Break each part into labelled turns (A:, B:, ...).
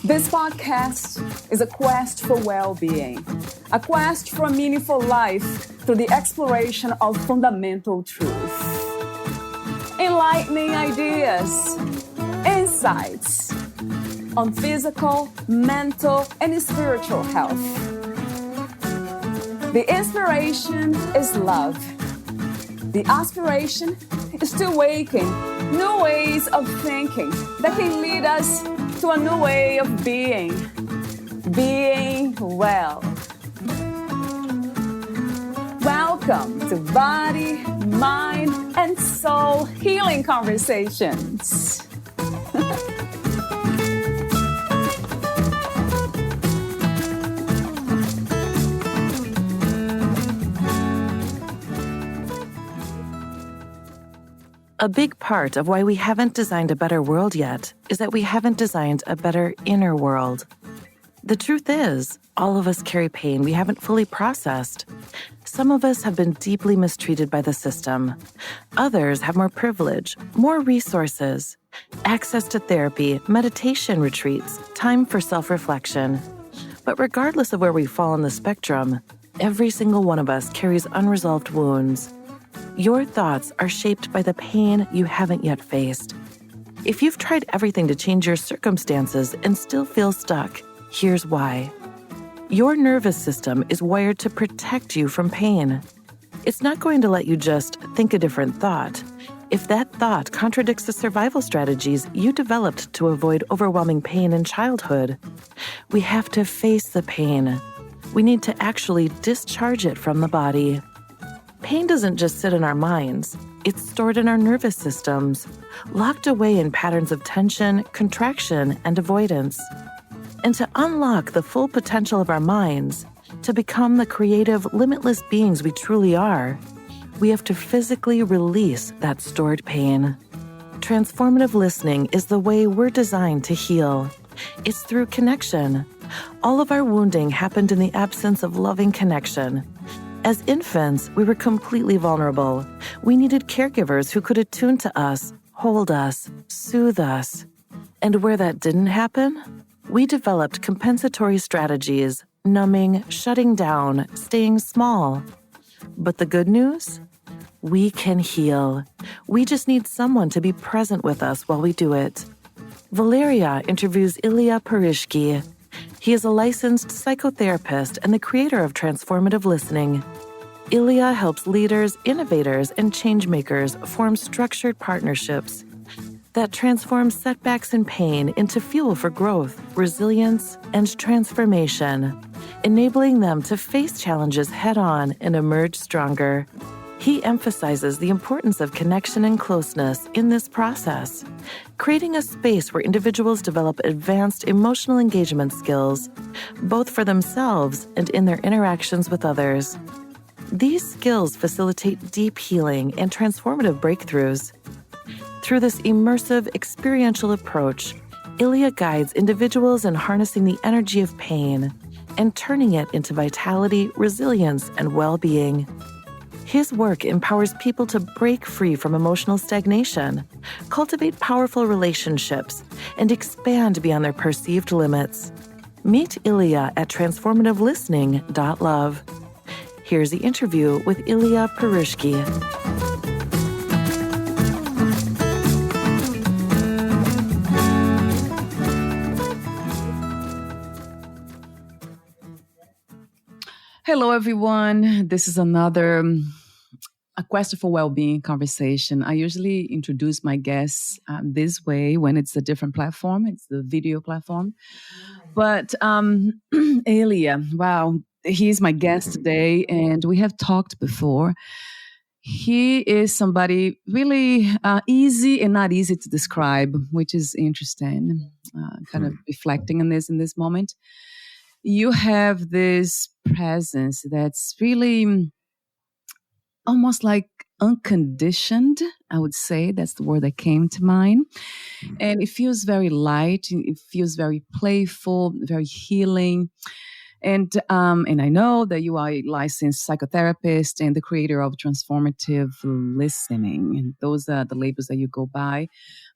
A: This podcast is a quest for well-being, a quest for a meaningful life through the exploration of fundamental truth. Enlightening ideas, insights on physical, mental, and spiritual health. The inspiration is love. The aspiration is to awaken new ways of thinking that can lead us to a new way of being well. Welcome to Body, Mind, and Soul Healing Conversations.
B: A big part of why we haven't designed a better world yet is that we haven't designed a better inner world. The truth is, all of us carry pain we haven't fully processed. Some of us have been deeply mistreated by the system. Others have more privilege, more resources, access to therapy, meditation retreats, time for self-reflection. But regardless of where we fall on the spectrum, every single one of us carries unresolved wounds. Your thoughts are shaped by the pain you haven't yet faced. If you've tried everything to change your circumstances and still feel stuck, here's why. Your nervous system is wired to protect you from pain. It's not going to let you just think a different thought. If that thought contradicts the survival strategies you developed to avoid overwhelming pain in childhood, we have to face the pain. We need to actually discharge it from the body. Pain doesn't just sit in our minds. It's stored in our nervous systems, locked away in patterns of tension, contraction, and avoidance. And to unlock the full potential of our minds, to become the creative, limitless beings we truly are, we have to physically release that stored pain. Transformative listening is the way we're designed to heal. It's through connection. All of our wounding happened in the absence of loving connection. As infants, we were completely vulnerable. We needed caregivers who could attune to us, hold us, soothe us. And where that didn't happen, we developed compensatory strategies, numbing, shutting down, staying small. But the good news? We can heal. We just need someone to be present with us while we do it. Valeria interviews Ilya Parishki. He is a licensed psychotherapist and the creator of Transformative Listening. Ilya helps leaders, innovators, and changemakers form structured partnerships that transform setbacks and pain into fuel for growth, resilience, and transformation, enabling them to face challenges head-on and emerge stronger. He emphasizes the importance of connection and closeness in this process, creating a space where individuals develop advanced emotional engagement skills, both for themselves and in their interactions with others. These skills facilitate deep healing and transformative breakthroughs. Through this immersive, experiential approach, Ilya guides individuals in harnessing the energy of pain and turning it into vitality, resilience, and well-being. His work empowers people to break free from emotional stagnation, cultivate powerful relationships, and expand beyond their perceived limits. Meet Ilya at transformativelistening.love. Here's the interview with Ilya Parishki.
A: Hello, everyone. This is another A Quest for Wellbeing conversation. I usually introduce my guests this way when it's a different platform. It's the video platform. But Ilya, wow, he's my guest today, and we have talked before. He is somebody really easy and not easy to describe, which is interesting, kind of reflecting on this in this moment. You have this presence that's really almost like unconditioned, I would say. That's the word that came to mind. And it feels very light. It feels very playful, very healing. And I know that you are a licensed psychotherapist and the creator of Transformative Listening, and those are the labels that you go by.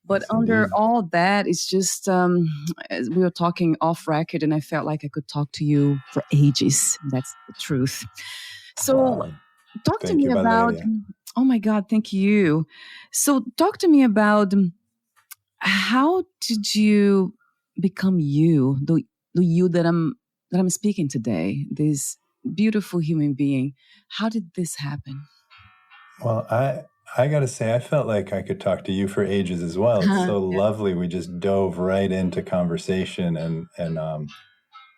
A: But
C: Yes,
A: under
C: indeed.
A: all that, it's just as we were talking off record, and I felt like I could talk to you for ages. That's the truth. So, talk to
C: Thank
A: me
C: you,
A: about.
C: Valeria.
A: Oh my God, thank you. So, talk to me about how did you become you, the you that I'm speaking today, this beautiful human being. How did this happen?
C: Well, I got to say, I felt like I could talk to you for ages as well. It's so
A: Yeah.
C: lovely. We just dove right into conversation and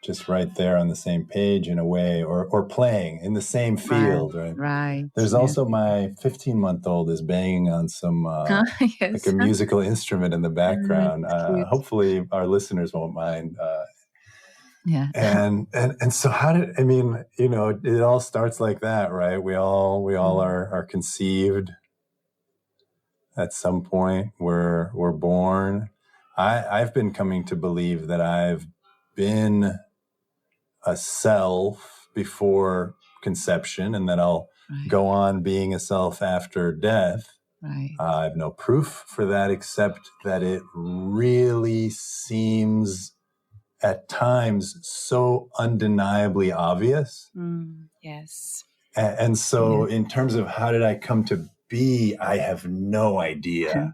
C: just right there on the same page in a way, or playing in the same
A: Right,
C: field, right?
A: right.
C: There's
A: Yes.
C: also my 15-month-old is banging on some like a
A: Yes.
C: musical instrument in the background.
A: It's cute.
C: Hopefully our listeners won't mind.
A: Yeah.
C: And so how did, I mean, it all starts like that, right? We all are conceived at some point. We're born. I've been coming to believe that I've been a self before conception, and that I'll
A: Right,
C: go on being a self after death.
A: right.
C: I have no proof for that, except that it really seems at times so undeniably obvious.
A: Yes.
C: And so, in terms of how did I come to be, I have no idea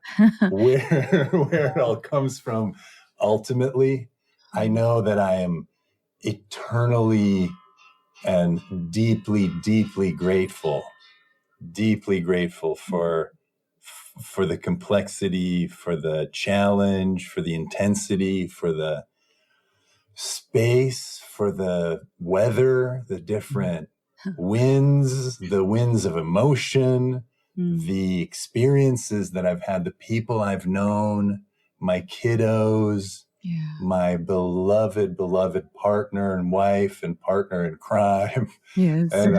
C: where it all comes from. Ultimately, I know that I am eternally and deeply, deeply grateful for the complexity, for the challenge, for the intensity, for the space, for the weather, the different winds, the winds of emotion, the experiences that I've had, the people I've known, my kiddos,
A: Yeah.
C: my beloved, beloved partner and wife and partner in crime,
A: Yes.
C: and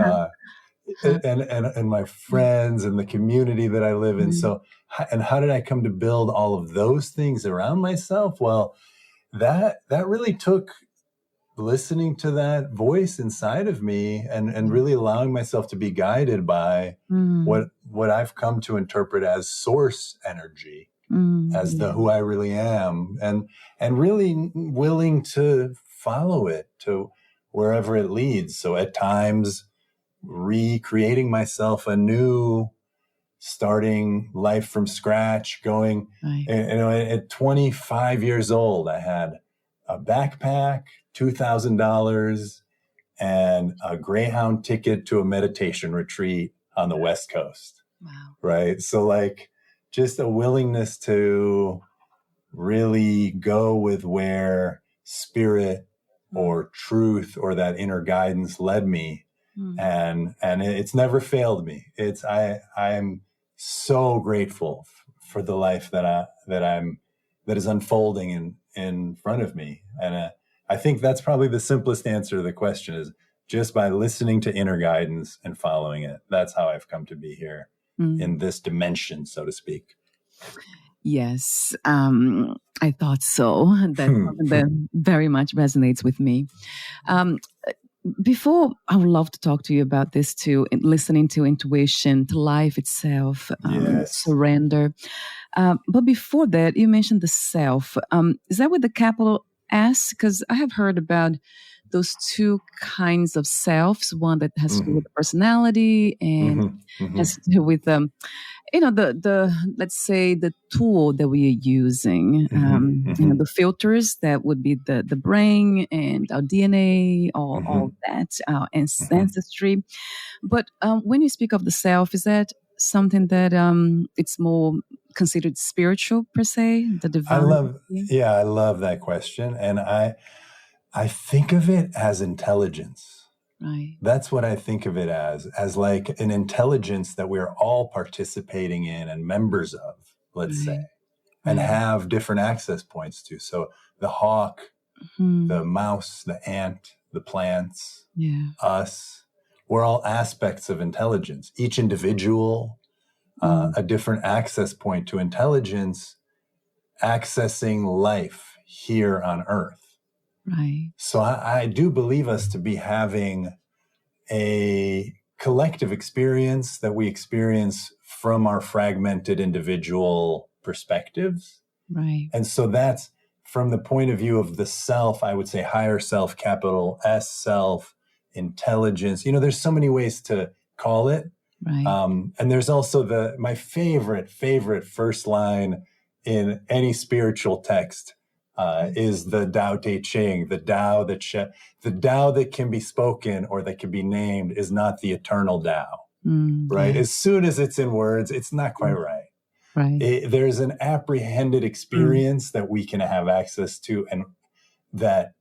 C: my friends and the community that I live in. So, and how did I come to build all of those things around myself? Well, that really took listening to that voice inside of me and really allowing myself to be guided by what I've come to interpret as source energy, as the who I really am, and really willing to follow it to wherever it leads. So at times recreating myself anew, starting life from scratch, going,
A: Right.
C: at 25 years old, I had a backpack, $2,000, and a Greyhound ticket to a meditation retreat on the West Coast.
A: Wow.
C: Right. So like just a willingness to really go with where spirit or truth or that inner guidance led me. And it's never failed me. I'm so grateful for the life that is unfolding in front of me. And I think that's probably the simplest answer to the question, is just by listening to inner guidance and following it. That's how I've come to be here in this dimension, so to speak.
A: Yes, I thought so. That's something that very much resonates with me. Before, I would love to talk to you about this too, listening to intuition, to life itself,
C: Yes.
A: surrender. But before that, you mentioned the self. Is that with the capital S? Because I have heard about those two kinds of selves, one that has to do with personality and has to do with the let's say the tool that we are using, the filters that would be the brain and our DNA, all that, our ancestry. But when you speak of the self, is that something that it's more considered spiritual per se, the divine?
C: I love that question, and I think of it as intelligence.
A: Right.
C: That's what I think of it as like an intelligence that we're all participating in and members of, let's say, and have different access points to. So the hawk, the mouse, the ant, the plants, us, we're all aspects of intelligence. Each individual, a different access point to intelligence, accessing life here on Earth.
A: Right.
C: So I do believe us to be having a collective experience that we experience from our fragmented individual perspectives.
A: Right.
C: And so that's from the point of view of the self, I would say higher self, capital S self, intelligence. There's so many ways to call it.
A: Right.
C: And there's also my favorite first line in any spiritual text is the Tao Te Ching, the Tao that can be spoken or that can be named is not the eternal Tao, right?
A: Yeah.
C: As soon as it's in words, it's not quite right.
A: Right.
C: There's an apprehended experience that we can have access to and that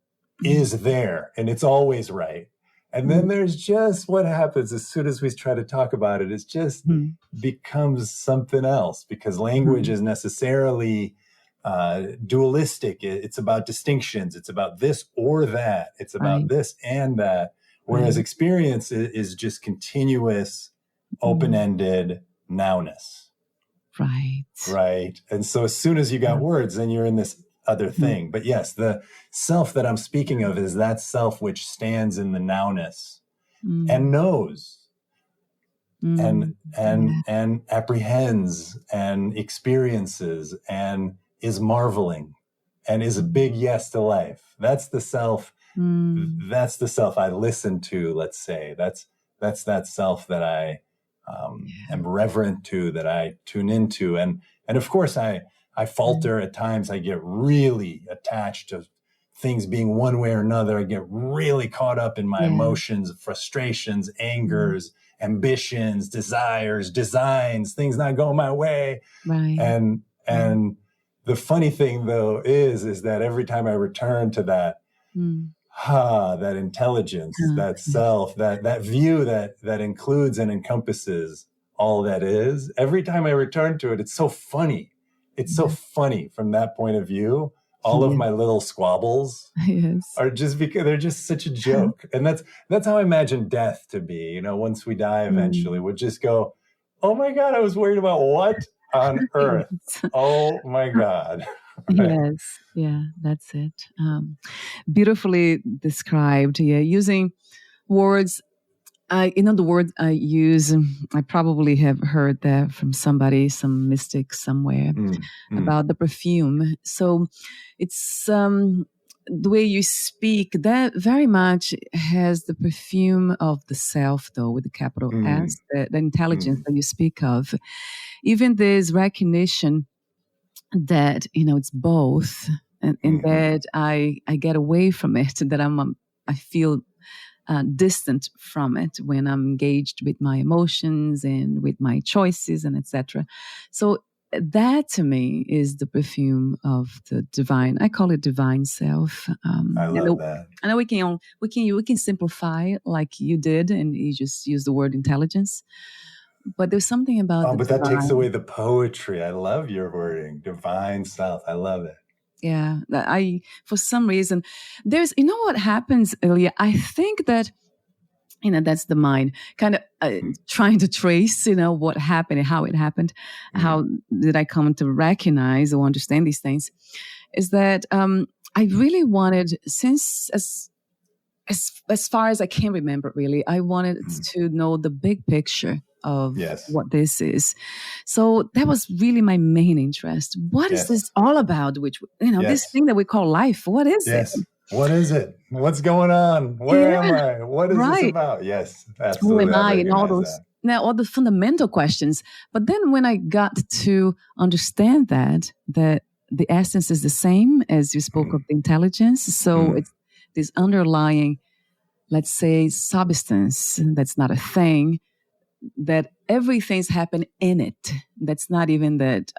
C: is there and it's always right. And then there's just what happens as soon as we try to talk about it. It just becomes something else because language is necessarily dualistic. It's about distinctions. It's about this or that. It's about this and that. Whereas experience is just continuous, open-ended nowness.
A: Right.
C: Right. And so as soon as you got words, then you're in this other thing. But yes, the self that I'm speaking of is that self which stands in the nowness and knows and apprehends and experiences and is marveling and is a big yes to life. That's the self. That's the self I listen to, let's say. That's that self that I am reverent to, that I tune into. And of course I falter at times. I get really attached to things being one way or another. I get really caught up in my emotions, frustrations, angers, ambitions, desires, designs, things not going my way.
A: Right.
C: And the funny thing though is that every time I return to that, that intelligence, that self, that view that includes and encompasses all that is, every time I return to it, it's so funny. It's so funny from that point of view. All of my little squabbles are just because they're just such a joke. And that's how I imagine death to be. Once we die eventually, we'll just go, oh my God, I was worried about what on earth? Oh my God.
A: Yes. Yeah, that's it. Beautifully described. Yeah, using words. The word I use, I probably have heard that from somebody, some mystic somewhere, about the perfume. So it's the way you speak, that very much has the perfume of the self, though, with the capital S, the intelligence that you speak of. Even this recognition that, it's both, and that I get away from it, that I feel distant from it when I'm engaged with my emotions and with my choices and etc. So that to me is the perfume of the divine. I call it divine self.
C: I love that.
A: I know we can simplify like you did, and you just use the word intelligence. But there's something about
C: but that takes away the poetry. I love your wording, divine self. I love it.
A: Yeah, for some reason, what happens, Ilya? I think that, that's the mind kind of trying to trace, what happened and how it happened. How did I come to recognize or understand these things? Is that I really wanted, since as far as I can remember, really, I wanted to know the big picture of what this is. So that was really my main interest. What is this all about? Which, this thing that we call life, what is it?
C: What is it? What's going on? Where am I? What is this about? Yes, absolutely.
A: Who am I? And all the fundamental questions. But then when I got to understand that the essence is the same, as you spoke of the intelligence. So it's this underlying, let's say, substance that's not a thing, that everything's happened in it. That's not even that,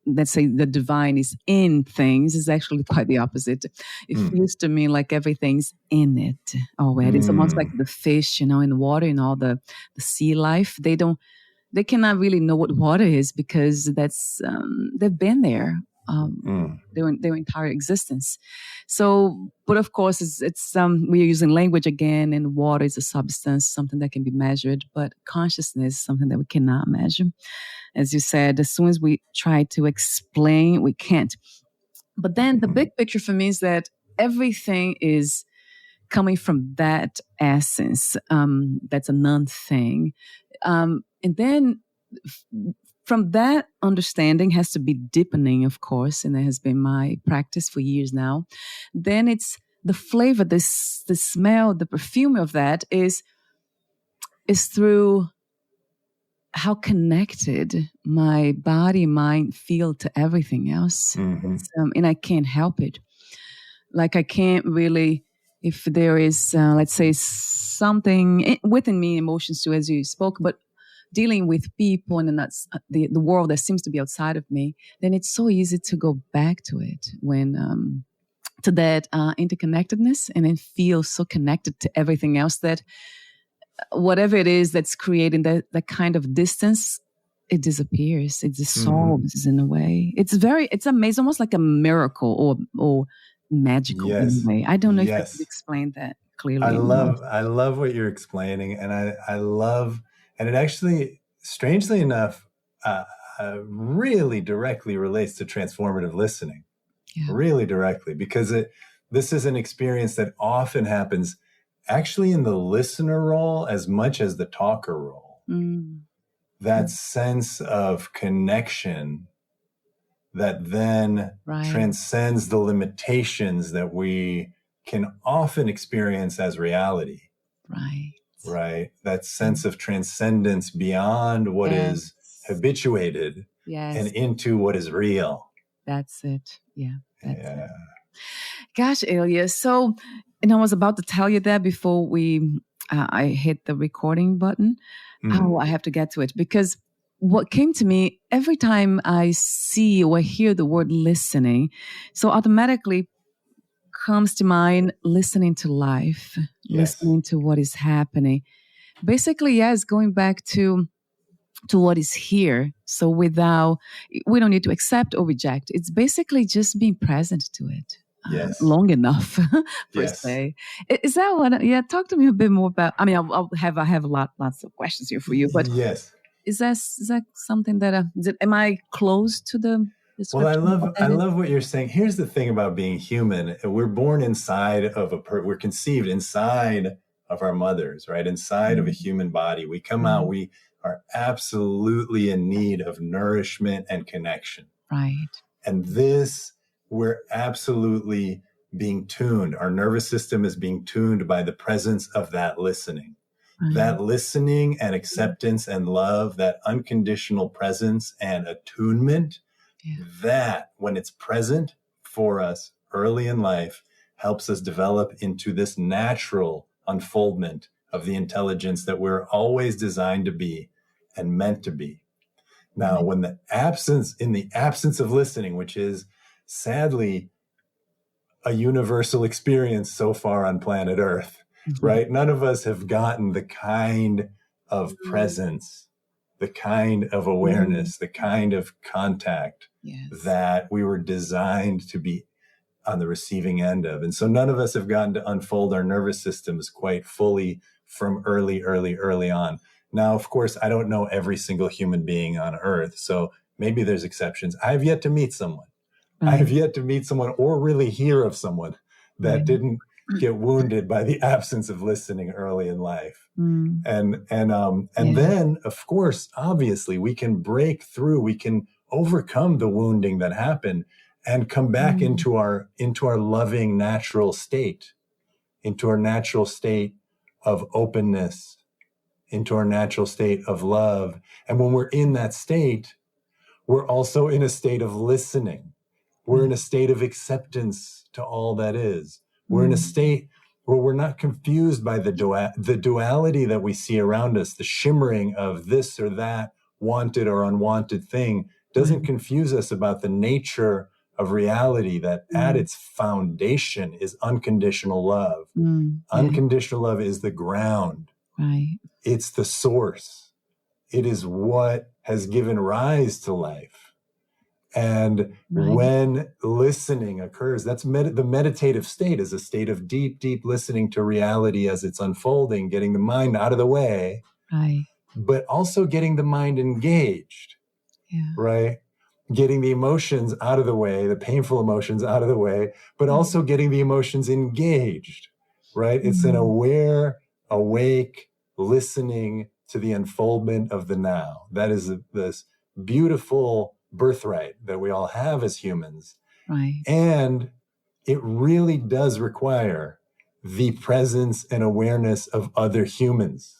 A: let's say the divine is in things. Is actually quite the opposite. It feels to me like everything's in it already. It's almost like the fish, in the water, and all the sea life. They cannot really know what water is because that's, they've been there. Their entire existence. So, but of course, it's we are using language again, and water is a substance, something that can be measured, but consciousness is something that we cannot measure. As you said, as soon as we try to explain, we can't. But then the big picture for me is that everything is coming from that essence. That's a non-thing. And then from that understanding has to be deepening, of course, and that has been my practice for years now. Then it's the flavor, the smell, the perfume of that is through how connected my body, mind feel to everything else.
C: Mm-hmm.
A: And I can't help it. Like I can't really, if there is, let's say, something within me, emotions too, as you spoke, but dealing with people and that's the world that seems to be outside of me, then it's so easy to go back to it when to that interconnectedness, and then feel so connected to everything else that whatever it is that's creating that kind of distance, it disappears. It dissolves in a way. It's amazing, almost like a miracle or magical in a way. I don't know if I could explain that clearly.
C: I love what you're explaining, and I love, and it actually, strangely enough, really directly relates to transformative listening. Yeah. Really directly, because this is an experience that often happens actually in the listener role as much as the talker role. That sense of connection that then transcends the limitations that we can often experience as reality. Right. That sense of transcendence beyond what is habituated and into what is real.
A: That's it. Yeah. That's it. Gosh, Ilya. So, and I was about to tell you that before I hit the recording button. Oh, I have to get to it, because what came to me every time I see or hear the word listening, so automatically comes to mind listening to life, listening to what is happening. Basically, going back to what is here. So we don't need to accept or reject. It's basically just being present to it. Long enough, per se. Is that what? Yeah, talk to me a bit more about. I mean, I have lots of questions here for you, but is that something that? Am I close to the?
C: Well, I love what you're saying. Here's the thing about being human: we're born inside of we're conceived inside of our mothers, right? Inside of a human body. We come out. We are absolutely in need of nourishment and connection,
A: right?
C: And we're absolutely being tuned. Our nervous system is being tuned by the presence of that listening. That listening and acceptance and love, that unconditional presence and attunement, that when it's present for us early in life, helps us develop into this natural unfoldment of the intelligence that we're always designed to be and meant to be. Now, in the absence of listening, which is sadly a universal experience so far on planet Earth, right? None of us have gotten the kind of presence, the kind of awareness, the kind of contact that we were designed to be on the receiving end of. And so none of us have gotten to unfold our nervous systems quite fully from early on. Now, of course, I don't know every single human being on Earth, so maybe there's exceptions. I have yet to meet someone. I have yet to meet someone or really hear of someone that didn't get wounded by the absence of listening early in life. And then, of course, obviously, we can break through, we can overcome the wounding that happened and come back into our loving natural state, into our natural state of openness, into our natural state of love. And when we're in that state, we're also in a state of listening. We're in a state of acceptance to all that is. We're in a state where we're not confused by the duality that we see around us. The shimmering of this or that wanted or unwanted thing doesn't confuse us about the nature of reality that at its foundation is unconditional love. Unconditional love is the ground.
A: Right.
C: It's the source. It is what has given rise to life. And when listening occurs, that's the meditative state is a state of deep, deep listening to reality as it's unfolding, getting the mind out of the way, but also getting the mind engaged, right? getting the emotions out of the way, the painful emotions out of the way, but also getting the emotions engaged, right? It's an aware, awake, listening to the unfoldment of the now. That is this beautiful birthright that we all have as humans.
A: Right.
C: And it really does require the presence and awareness of other humans.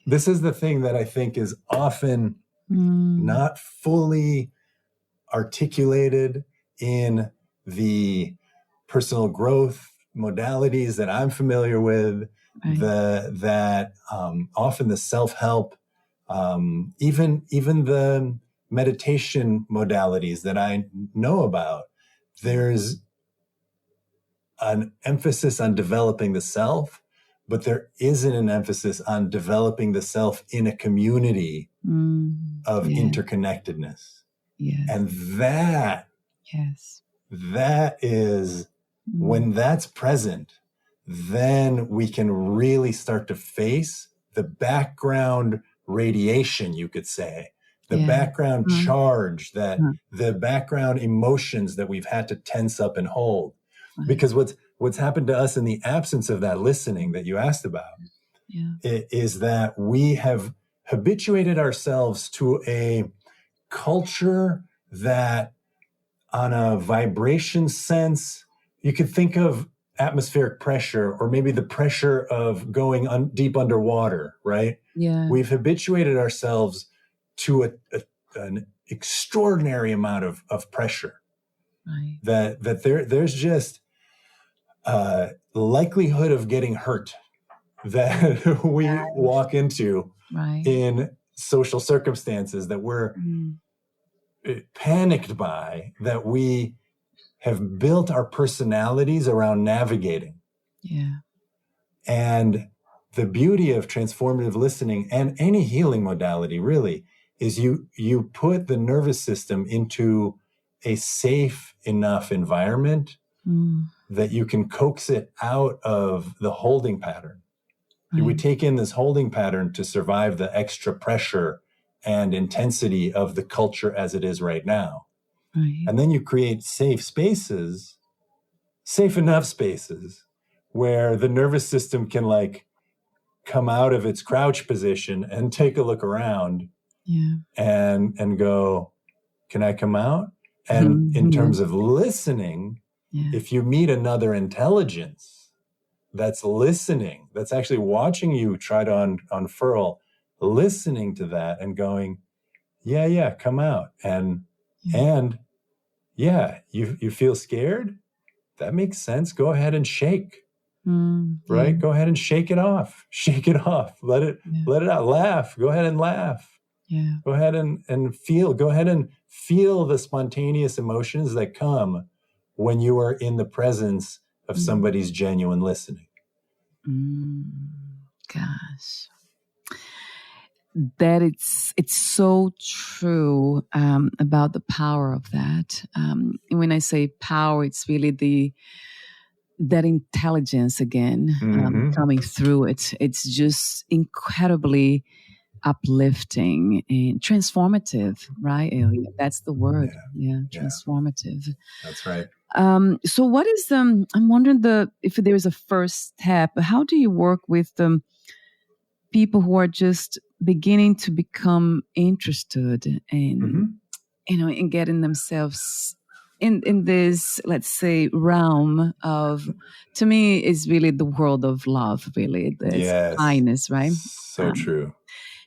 C: This is the thing that I think is often not fully articulated in the personal growth modalities that I'm familiar with, that often the self-help, even the meditation modalities that I know about. There's an emphasis on developing the self, but there isn't an emphasis on developing the self in a community of interconnectedness.
A: Yes.
C: And that is when that's present, then we can really start to face the background radiation, you could say, the background charge, that the background emotions that we've had to tense up and hold. Because what's happened to us in the absence of that listening that you asked about is that we have habituated ourselves to a culture that, on a vibration sense, you could think of atmospheric pressure, or maybe the pressure of going deep underwater, right?
A: Yeah.
C: We've habituated ourselves to an extraordinary amount of pressure.
A: Right.
C: That there's just likelihood of getting hurt that we walk into in social circumstances that we're panicked by, that we have built our personalities around navigating.
A: Yeah.
C: And the beauty of transformative listening and any healing modality really is you put the nervous system into a safe enough environment that you can coax it out of the holding pattern. We take in this holding pattern to survive the extra pressure and intensity of the culture as it is right now. And then you create safe enough spaces where the nervous system can come out of its crouch position and take a look around and go, can I come out? And in terms of listening, if you meet another intelligence that's listening, that's actually watching you try to unfurl, listening to that and going, come out. And you feel scared? That makes sense. Go ahead and shake. Right? Go ahead and shake it off. Shake it off. Let it out. Laugh. Go ahead and laugh.
A: Yeah.
C: Go ahead and feel. Go ahead and feel the spontaneous emotions that come when you are in the presence of somebody's genuine listening.
A: Gosh. That it's so true about the power of that. And when I say power, it's really that intelligence again coming through it. It's just incredibly uplifting and transformative, right, Elliot? That's the word. Yeah, transformative.
C: That's right.
A: So what is I'm wondering if there's a first step. How do you work with people who are just beginning to become interested in in getting themselves in this, let's say, realm of, to me, is really the world of love, really, the kindness, right?
C: So true.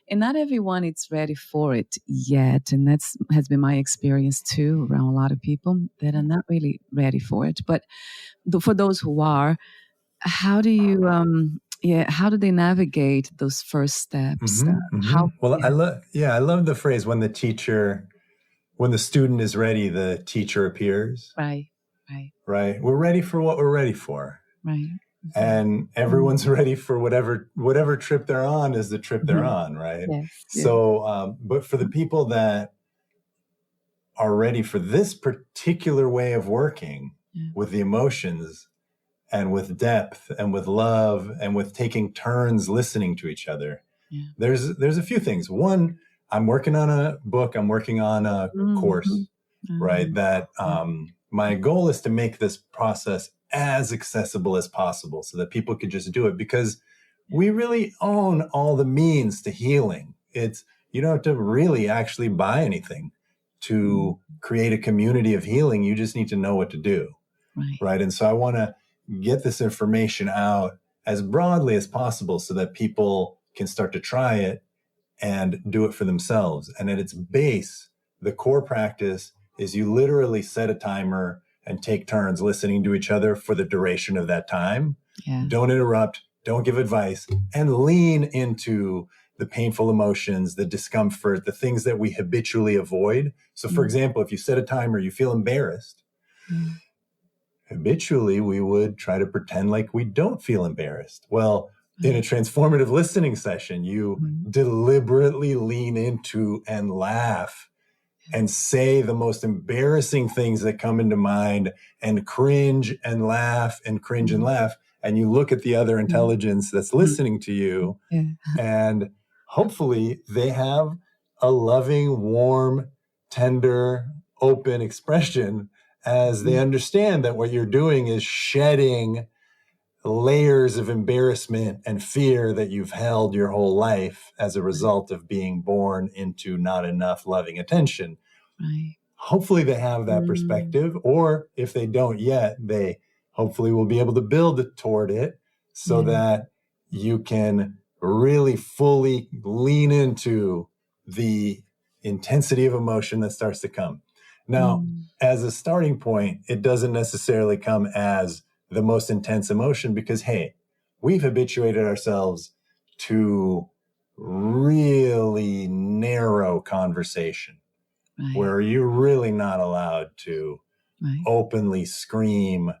A: And not everyone is ready for it yet. And has been my experience too, around a lot of people that are not really ready for it. But for those who are, how do you, how do they navigate those first steps?
C: I love the phrase, when the student is ready, the teacher appears.
A: Right.
C: We're ready for what we're ready for.
A: Right.
C: And everyone's ready for whatever trip they're on is the trip they're on, right?
A: Yes.
C: So, but for the people that are ready for this particular way of working with the emotions and with depth and with love and with taking turns listening to each other, there's a few things. One, I'm working on a book, I'm working on a course right? That my goal is to make this process as accessible as possible so that people could just do it, because we really own all the means to healing. You don't have to really actually buy anything to create a community of healing. You just need to know what to do, right? And so I want to get this information out as broadly as possible so that people can start to try it and do it for themselves. And at its base, the core practice is you literally set a timer and take turns listening to each other for the duration of that time. Don't interrupt, don't give advice, and lean into the painful emotions, the discomfort, the things that we habitually avoid. So for example, if you set a timer, you feel embarrassed. Habitually, we would try to pretend like we don't feel embarrassed. Well, in a transformative listening session, you deliberately lean into and laugh and say the most embarrassing things that come into mind and cringe and laugh and cringe and laugh. And you look at the other intelligence that's listening to you, and hopefully they have a loving, warm, tender, open expression as they understand that what you're doing is shedding layers of embarrassment and fear that you've held your whole life as a result of being born into not enough loving attention. Hopefully they have that perspective, or if they don't yet, they hopefully will be able to build toward it so that you can really fully lean into the intensity of emotion that starts to come. Now, as a starting point, it doesn't necessarily come as the most intense emotion because, hey, we've habituated ourselves to really narrow conversation where you're really not allowed to openly scream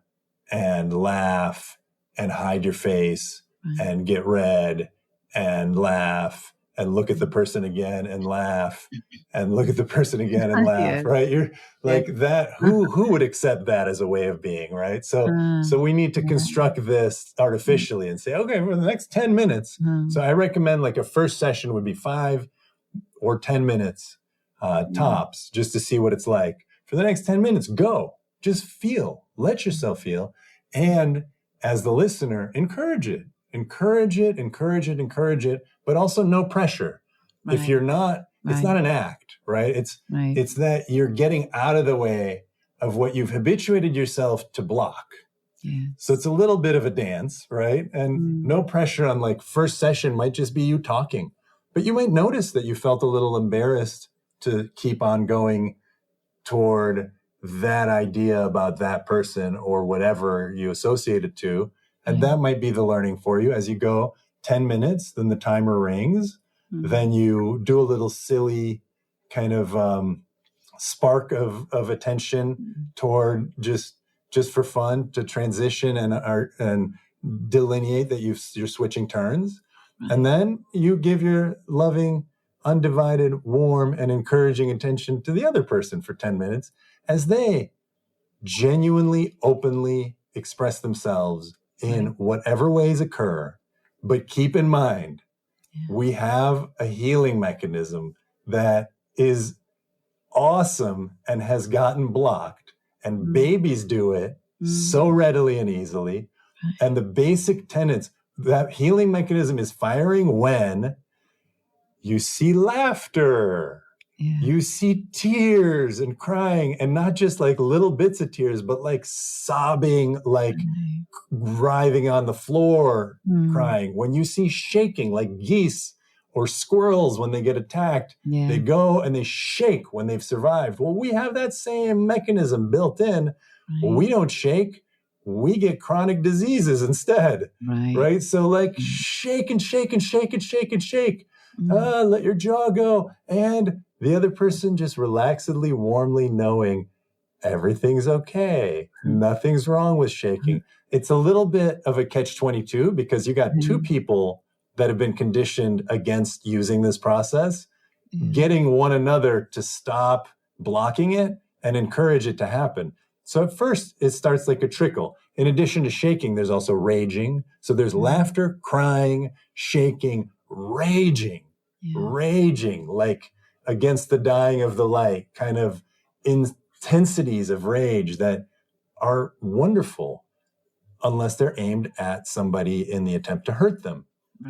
C: and laugh and hide your face and get red and laugh and look at the person again and laugh and look at the person again and laugh, right? You're like that. Who would accept that as a way of being, right? So we need to construct this artificially and say, okay, for the next 10 minutes. So I recommend like a first session would be 5 or 10 minutes tops, just to see what it's like. For the next 10 minutes, go. Just feel. Let yourself feel. And as the listener, encourage it, but also no pressure. If you're not, it's not an act, right? It's that you're getting out of the way of what you've habituated yourself to block. So it's a little bit of a dance, right? And no pressure on like first session might just be you talking, but you might notice that you felt a little embarrassed to keep on going toward that idea about that person or whatever you associate it to. And that might be the learning for you as you go 10 minutes, then the timer rings, then you do a little silly kind of spark of attention toward just for fun to transition and delineate that you're switching turns. And then you give your loving, undivided, warm, and encouraging attention to the other person for 10 minutes as they genuinely, openly express themselves in whatever ways occur. But keep in mind, we have a healing mechanism that is awesome and has gotten blocked. And babies do it so readily and easily. And the basic tenets, that healing mechanism is firing when you see laughter, you see tears and crying, and not just like little bits of tears, but like sobbing, like writhing on the floor, crying. When you see shaking, like geese or squirrels when they get attacked, they go and they shake when they've survived. Well, we have that same mechanism built in. We don't shake. We get chronic diseases instead, right? So like shake and shake and shake and shake and shake. Let your jaw go. And the other person just relaxedly, warmly knowing everything's okay. Nothing's wrong with shaking. It's a little bit of a catch-22 because you got two people that have been conditioned against using this process, getting one another to stop blocking it and encourage it to happen. So at first, it starts like a trickle. In addition to shaking, there's also raging. So there's laughter, crying, shaking, raging, like against the dying of the light, kind of in intensities of rage that are wonderful unless they're aimed at somebody in the attempt to hurt them,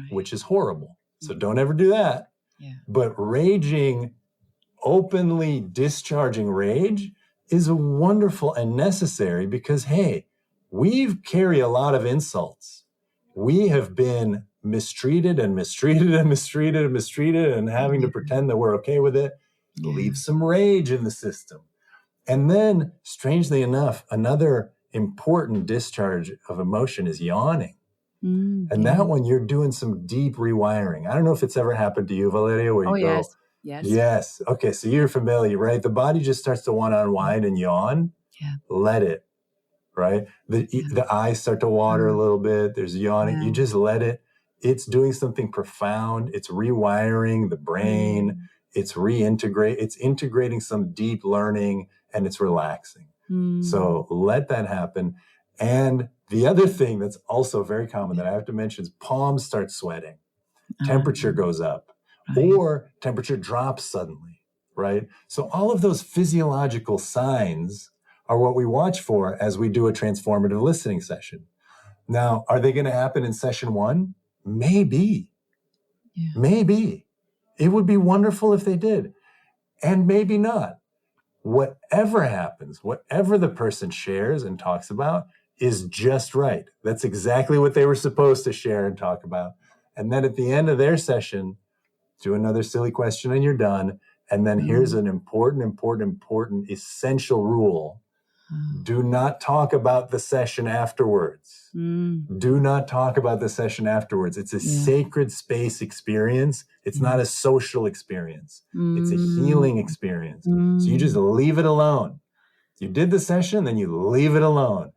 C: which is horrible. So don't ever do that.
A: Yeah.
C: But raging, openly discharging rage is wonderful and necessary because, hey, we carry a lot of insults. We have been mistreated and mistreated and mistreated and mistreated and having to pretend that we're okay with it. Leave some rage in the system. And then, strangely enough, another important discharge of emotion is yawning. And that one, you're doing some deep rewiring. I don't know if it's ever happened to you, Valeria, where you go, yes. Okay, so you're familiar, right? The body just starts to want to unwind and yawn.
A: Yeah.
C: Let it, right? The eyes start to water a little bit. There's yawning. You just let it. It's doing something profound. It's rewiring the brain. It's integrating some deep learning, and it's relaxing. So let that happen. And the other thing that's also very common that I have to mention is palms start sweating. Temperature goes up, or temperature drops suddenly, right? So all of those physiological signs are what we watch for as we do a transformative listening session. Now, are they going to happen in session 1? Maybe.
A: Yeah.
C: Maybe. It would be wonderful if they did. And maybe not. Whatever happens, whatever the person shares and talks about is just right. That's exactly what they were supposed to share and talk about. And then at the end of their session, do another silly question and you're done. And then here's an important, essential rule. Do not talk about the session afterwards. Do not talk about the session afterwards. It's a sacred space experience. It's not a social experience. It's a healing experience. So you just leave it alone. You did the session, then you leave it alone.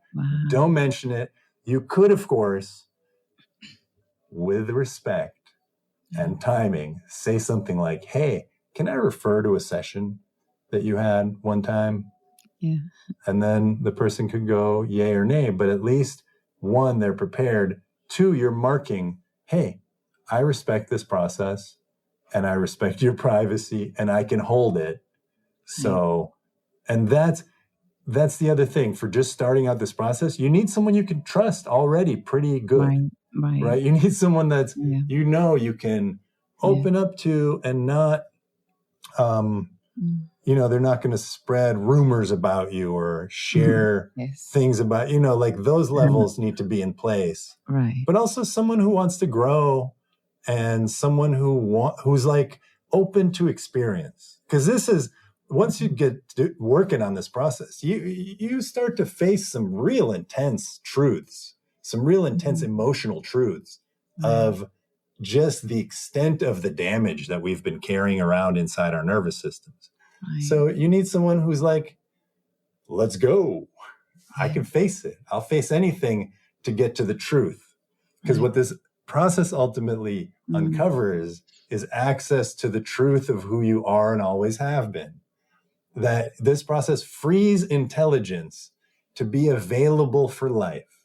C: Don't mention it. You could, of course, with respect and timing, say something like, hey, can I refer to a session that you had one time?
A: Yeah.
C: And then the person could go yay or nay, but at least 1, they're prepared. 2, you're marking, hey, I respect this process and I respect your privacy and I can hold it. So, and that's the other thing for just starting out this process. You need someone you can trust already pretty good, right? You need someone that's, you can open up to and not, they're not going to spread rumors about you or share things about, like those levels need to be in place.
A: Right.
C: But also someone who wants to grow and someone who's like open to experience. Because this is, once you get working on this process, you start to face some real intense truths, some real intense emotional truths of just the extent of the damage that we've been carrying around inside our nervous systems. So you need someone who's like, let's go. I can face it. I'll face anything to get to the truth. Because what this process ultimately uncovers is access to the truth of who you are and always have been. That this process frees intelligence to be available for life,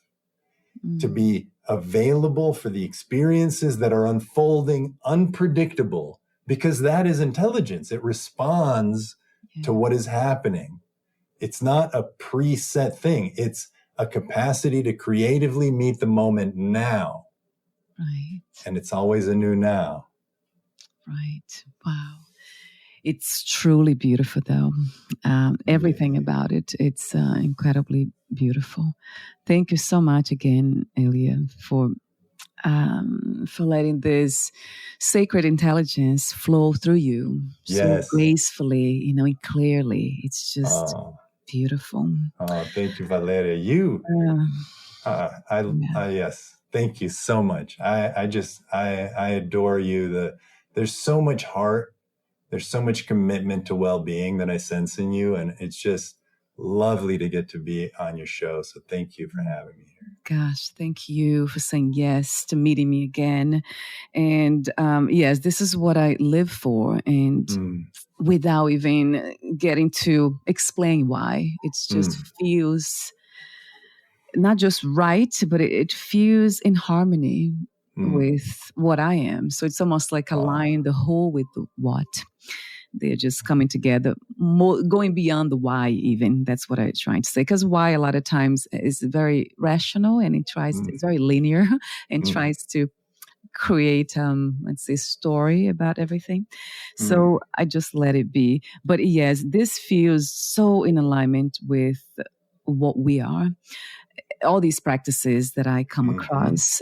C: to be available for the experiences that are unfolding, unpredictable, because that is intelligence. It responds to what is happening. It's not a preset thing. It's a capacity to creatively meet the moment now.
A: Right.
C: And it's always a new now.
A: Right. Wow. It's truly beautiful, though. Everything about it, it's incredibly beautiful. Thank you so much again, Elia, for letting this sacred intelligence flow through you so gracefully, and clearly. It's just beautiful.
C: Oh, thank you, Valeria. Yes, thank you so much. I adore you. There's so much heart. There's so much commitment to well-being that I sense in you. And it's just lovely to get to be on your show. So thank you for having me here.
A: Gosh, thank you for saying yes to meeting me again. And yes, this is what I live for. And without even getting to explain why, it just feels not just right, but it feels in harmony with what I am. So it's almost like align the whole with the what. They're just coming together, going beyond the why even. That's what I'm trying to say. Because why a lot of times is very rational and it's very linear and tries to create, let's say, story about everything. So I just let it be. But yes, this feels so in alignment with what we are. All these practices that I come across.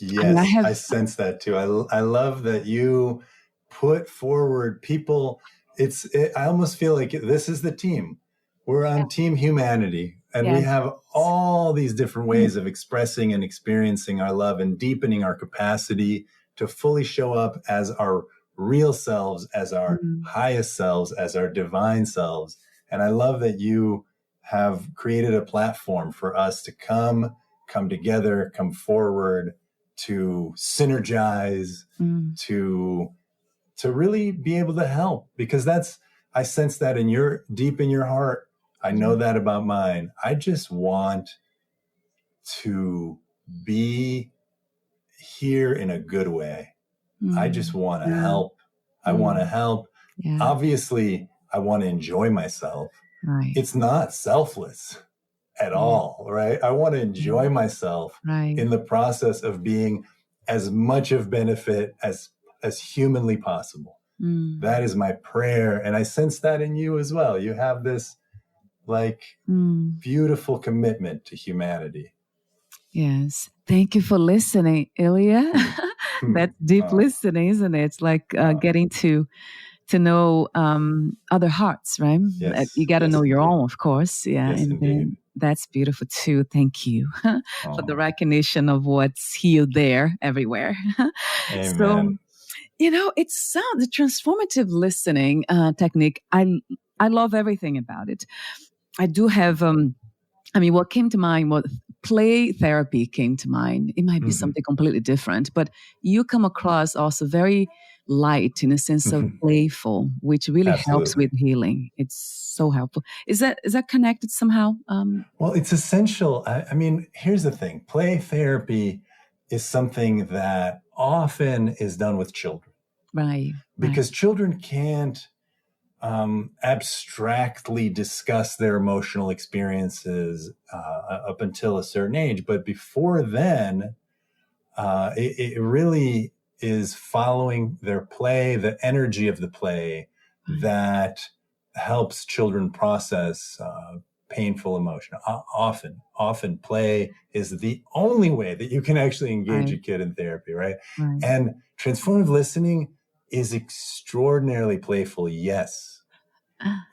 C: Yes, I sense that too. I love that you put forward people. I almost feel like this is the team. We're on Team Humanity, and we have all these different ways of expressing and experiencing our love and deepening our capacity to fully show up as our real selves, as our highest selves, as our divine selves. And I love that you have created a platform for us to come together, come forward, to synergize, to really be able to help, because I sense that deep in your heart. I know that about mine. I just want to be here in a good way. I just want to help. I want to help.
A: Yeah.
C: Obviously, I want to enjoy myself.
A: Right.
C: It's not selfless at all, right? I want to enjoy myself in the process of being as much of benefit as humanly possible. That is my prayer. And I sense that in you as well. You have this beautiful commitment to humanity.
A: Yes. Thank you for listening, Ilya. That's deep listening, isn't it? It's like getting to know other hearts, right?
C: Yes.
A: You got to know your own, of course. Yeah.
C: Yes,
A: and then that's beautiful too. Thank you for the recognition of what's healed there everywhere.
C: Amen.
A: So, it's the transformative listening technique. I love everything about it. I do have, what came to mind was play therapy came to mind. It might be something completely different, but you come across also very light in a sense of playful, which really helps with healing. It's so helpful. Is that connected somehow?
C: Well, it's essential. I mean, here's the thing. Play therapy is something that often is done with children.
A: Right.
C: Because children can't abstractly discuss their emotional experiences up until a certain age. But before then, it really is following their play, the energy of the play that helps children process painful emotion. Often play is the only way that you can actually engage a kid in therapy, right? And transformative listening is extraordinarily playful, yes.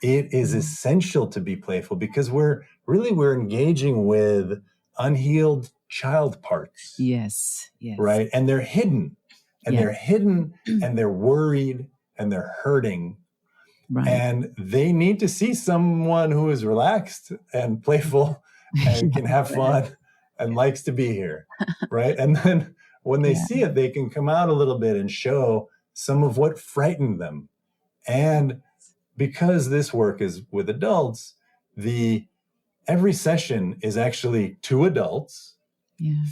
C: It is essential to be playful because we're engaging with unhealed child parts.
A: Yes.
C: Right? And they're hidden. And they're hidden and they're worried and they're hurting. Right. And they need to see someone who is relaxed and playful and can have fun and likes to be here. Right? And then when they see it, they can come out a little bit and show some of what frightened them. And because this work is with adults, every session is actually two adults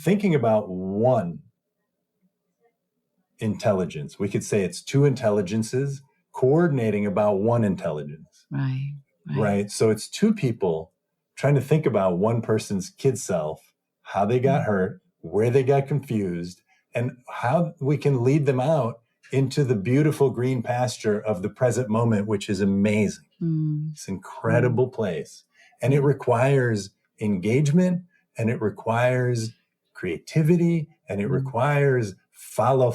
C: thinking about one intelligence. We could say it's two intelligences coordinating about one intelligence. Right. So it's two people trying to think about one person's kid self, how they got hurt, where they got confused, and how we can lead them out into the beautiful green pasture of the present moment, which is amazing. It's an incredible place. And it requires engagement, and it requires creativity, and it requires follow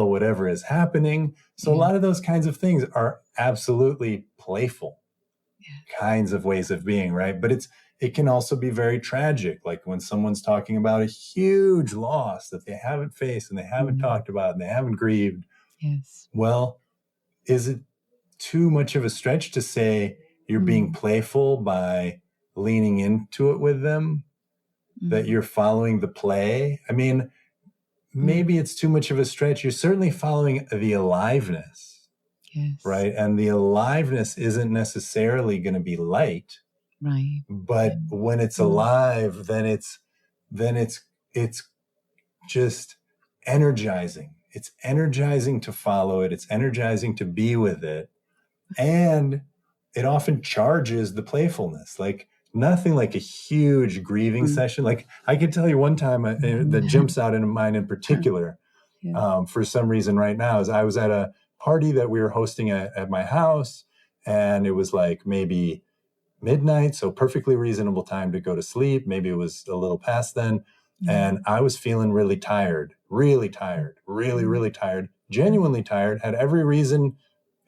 C: whatever is happening. So a lot of those kinds of things are absolutely playful kinds of ways of being, right? But it can also be very tragic, like when someone's talking about a huge loss that they haven't faced and they haven't talked about and they haven't grieved. Yes. Well, is it too much of a stretch to say you're being playful by leaning into it with them, that you're following the play? I mean, maybe it's too much of a stretch. You're certainly following the aliveness, right? And the aliveness isn't necessarily going to be light, right? But when it's alive, then it's just energizing. It's energizing to follow it. It's energizing to be with it. And it often charges the playfulness, like nothing like a huge grieving session. Like I could tell you one time that jumps out into mind in particular, for some reason right now, is I was at a party that we were hosting at my house, and it was like maybe midnight, so perfectly reasonable time to go to sleep. Maybe it was a little past then. And I was feeling really tired, really tired, really tired, genuinely tired, had every reason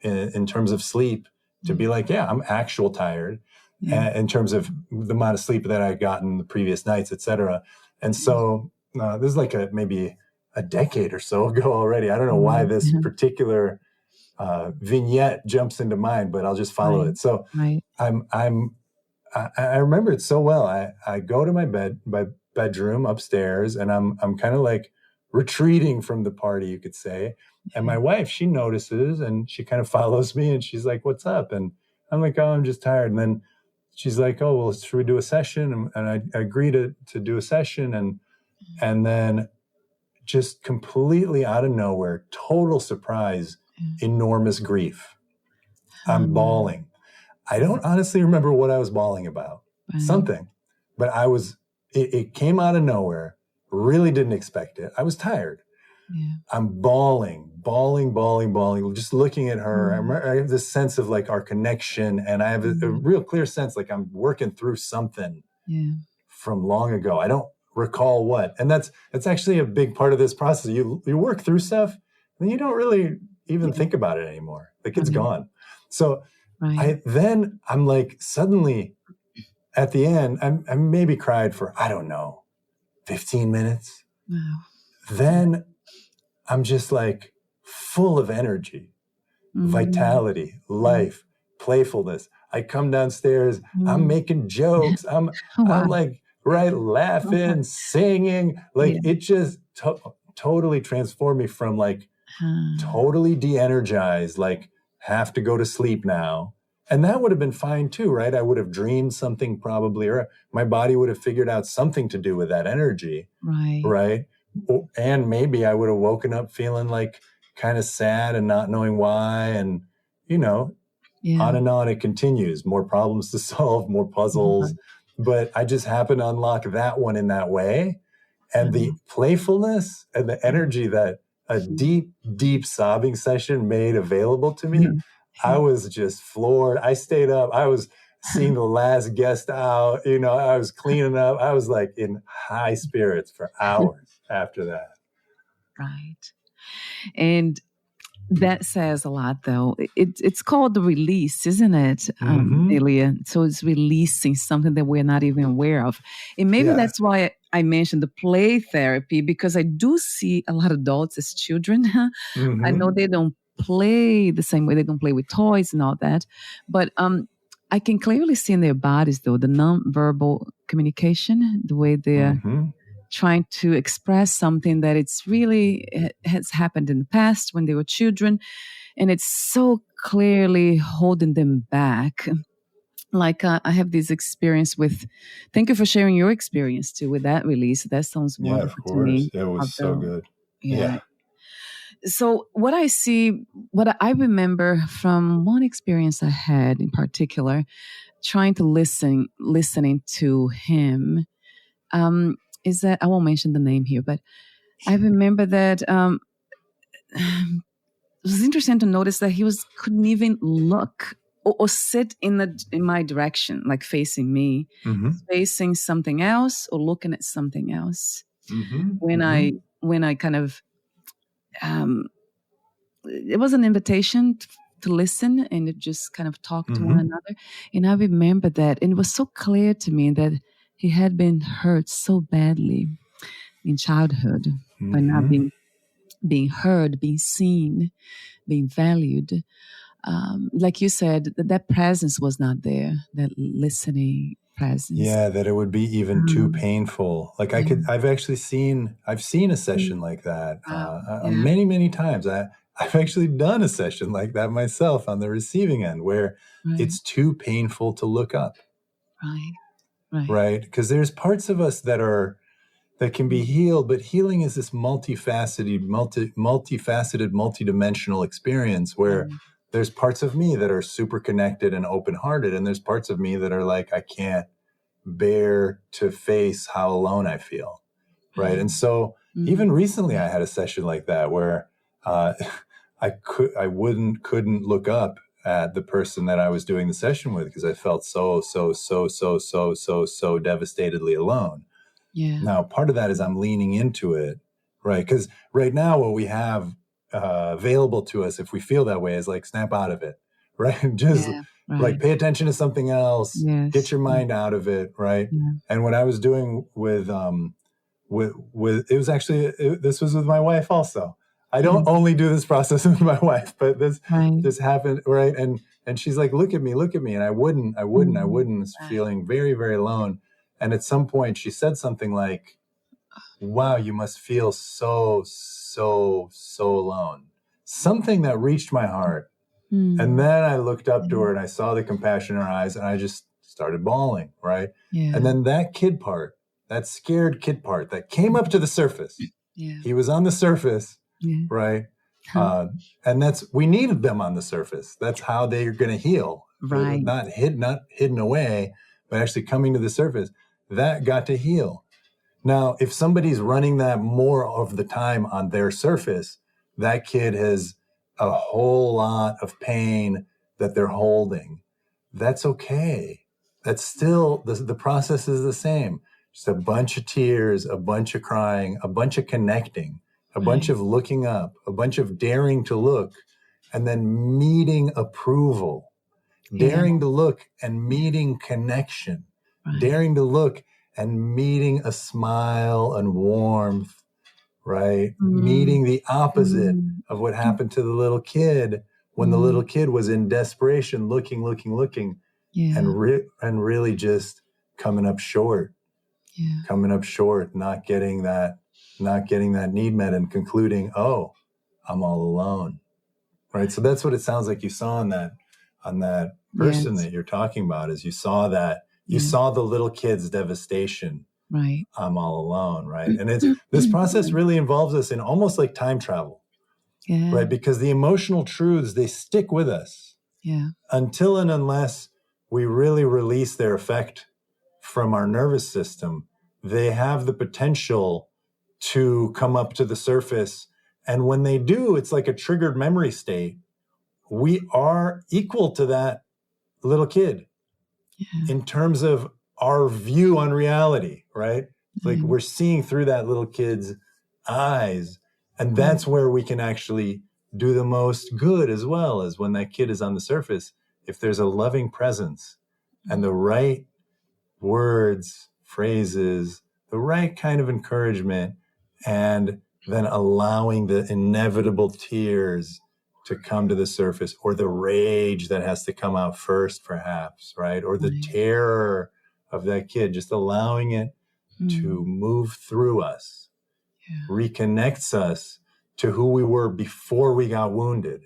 C: in terms of sleep to be like, yeah, I'm actual tired in terms of the amount of sleep that I had gotten the previous nights, et cetera. And so this is like maybe a decade or so ago already. I don't know why this particular vignette jumps into mind, but I'll just follow it. So I remember it so well. I go to my bedroom upstairs, and I'm kind of like retreating from the party, you could say. And my wife, she notices, and she kind of follows me, and she's like, "What's up?" And I'm like, "Oh, I'm just tired." And then she's like, "Oh, well, should we do a session?" And I agree to do a session, and then just completely out of nowhere, total surprise, enormous grief. I'm bawling. I don't honestly remember what I was bawling about. Something, but it came out of nowhere. Really didn't expect it. I was tired. I'm bawling, just looking at her. I have this sense of like our connection, and I have a real clear sense like I'm working through something from long ago. I don't recall what. And that's actually a big part of this process. You work through stuff, and then you don't really even think about it anymore. Like it's gone. So I'm like, suddenly at the end, I maybe cried for, I don't know, 15 minutes. Wow. Then I'm just like full of energy, vitality, life, playfulness. I come downstairs, I'm making jokes. I'm like, laughing, singing. Like it just totally transformed me from like totally de-energized, like have to go to sleep now. And that would have been fine too, right? I would have dreamed something probably, or my body would have figured out something to do with that energy. Right. And maybe I would have woken up feeling like kind of sad and not knowing why. And, on and on it continues. More problems to solve, more puzzles. But I just happened to unlock that one in that way. And the playfulness and the energy that a deep, deep sobbing session made available to me, I was just floored. I stayed up. I was seeing the last guest out. I was cleaning up. I was like in high spirits for hours after that.
A: Right. And that says a lot, though. It's called the release, isn't it, Ilya? So it's releasing something that we're not even aware of. And maybe that's why I mentioned the play therapy, because I do see a lot of adults as children. I know they don't play the same way. They don't play with toys and all that. But I can clearly see in their bodies, though, the nonverbal communication, the way they're trying to express something that it's really has happened in the past when they were children. And it's so clearly holding them back. Like I have this experience with, thank you for sharing your experience too with that release. That sounds wonderful to me.
C: It was so good. Yeah.
A: So what I remember from one experience I had in particular, trying to listening to him, is that, I won't mention the name here, but I remember that it was interesting to notice that he couldn't even look or sit in my direction, like facing me, facing something else or looking at something else. When I kind of, it was an invitation to listen and to just kind of talk to one another. And I remember that, and it was so clear to me that he had been hurt so badly in childhood by not being heard, being seen, being valued. Like you said, that presence was not there, that listening presence.
C: Yeah, that it would be even too painful. Like I've seen a session like that many, many times. I've actually done a session like that myself on the receiving end, where it's too painful to look up. Right? Because there's parts of us that can be healed, but healing is this multifaceted, multidimensional experience where there's parts of me that are super connected and open-hearted, and there's parts of me that are like, I can't bear to face how alone I feel, right? And so even recently I had a session like that where I couldn't look up at the person that I was doing the session with because I felt so devastatedly alone.
A: Yeah.
C: Now, part of that is I'm leaning into it, right? Because right now what we have available to us, if we feel that way, is like snap out of it, right? Just like pay attention to something else, get your mind out of it, right?
A: Yeah.
C: And what I was doing with it was actually, this was with my wife also. I don't only do this process with my wife, but this happened, right? And she's like, look at me. And I wouldn't, was feeling very, very alone. And at some point she said something like, wow, you must feel so alone. Something that reached my heart. And then I looked up to her and I saw the compassion in her eyes and I just started bawling, right?
A: Yeah.
C: And then that kid part, that scared kid part that came up to the surface.
A: Yeah.
C: He was on the surface, right? And we needed them on the surface. That's how they're going to heal.
A: Right.
C: Not hidden away, but actually coming to the surface. That got to heal. Now, if somebody's running that more of the time on their surface, that kid has a whole lot of pain that they're holding. That's okay. That's still, the process is the same. Just a bunch of tears, a bunch of crying, a bunch of connecting, a bunch of looking up, a bunch of daring to look, and then meeting approval, daring to look and meeting connection, daring to look and meeting a smile and warmth, right? Meeting the opposite of what happened to the little kid when the little kid was in desperation, looking, and really just coming up short, not getting that need met and concluding, oh, I'm all alone, right? So that's what it sounds like you saw on that person that you're talking about, is you saw that, you saw the little kid's devastation.
A: Right.
C: I'm all alone, right? And this process really involves us in almost like time travel, right? Because the emotional truths, they stick with us until and unless we really release their effect from our nervous system. They have the potential to come up to the surface. And when they do, it's like a triggered memory state. We are equal to that little kid in terms of our view on reality, right? Like we're seeing through that little kid's eyes. And that's where we can actually do the most good, as well as when that kid is on the surface. If there's a loving presence and the right words, phrases, the right kind of encouragement, and then allowing the inevitable tears to come to the surface, or the rage that has to come out first, perhaps, right? Or the terror of that kid, just allowing it to move through us, reconnects us to who we were before we got wounded.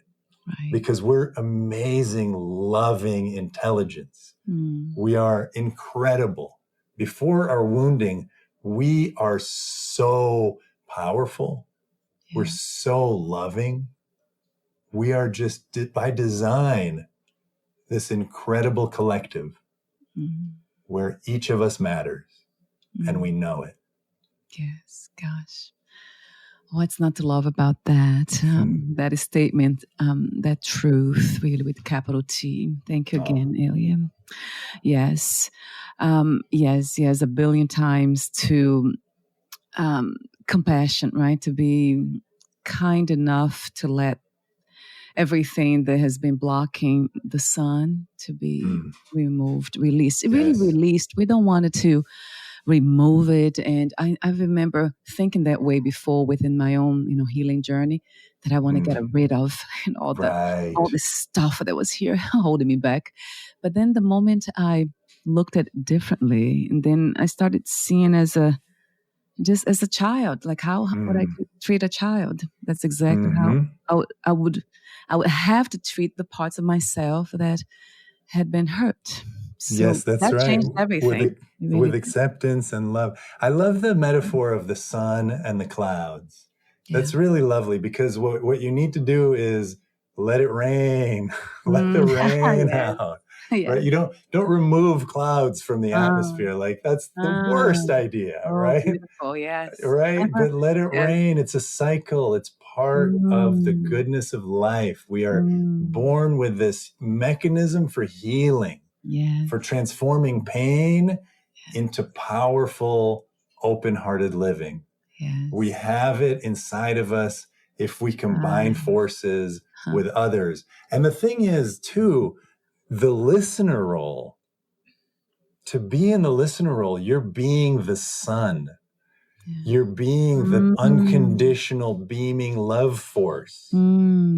C: Because we're amazing, loving intelligence. We are incredible. Before our wounding, we are so powerful. We're so loving. We are just, by design, this incredible collective where each of us matters and we know it.
A: Yes, gosh. What's not to love about that? That statement, that truth, really, with capital T. Thank you again, Elia. Yes. Yes, a billion times to compassion, right? To be kind enough to let everything that has been blocking the sun to be removed, released. Really released. We don't want it to remove it. And I remember thinking that way before within my own, healing journey, that I want to get rid of all the stuff that was here holding me back. But then the moment I looked at it differently, and then I started seeing as a child, like how would I treat a child? That's exactly how I would have to treat the parts of myself that had been hurt. So
C: yes, that's
A: that
C: right.
A: changed everything.
C: With acceptance and love. I love the metaphor of the sun and the clouds. That's really lovely, because what you need to do is let it rain, let the rain
A: Yes.
C: out, right?
A: Yes.
C: You don't remove clouds from the
A: Ah,
C: atmosphere. Like that's the
A: ah.
C: worst idea,
A: Oh,
C: right?
A: beautiful. Yes.
C: Right? But let it
A: Yes.
C: rain. It's a cycle. It's part of the
A: Mm,
C: goodness of life. We are
A: mm.
C: born with this mechanism for healing,
A: Yes.
C: for transforming pain into powerful, open-hearted living. We
A: Yes.
C: have it inside of us if we
A: Ah,
C: combine forces
A: huh.
C: with others. And the thing is, too, the listener role, to be in the listener role, you're being the sun.
A: Yeah.
C: You're being the
A: Mm,
C: unconditional beaming love force.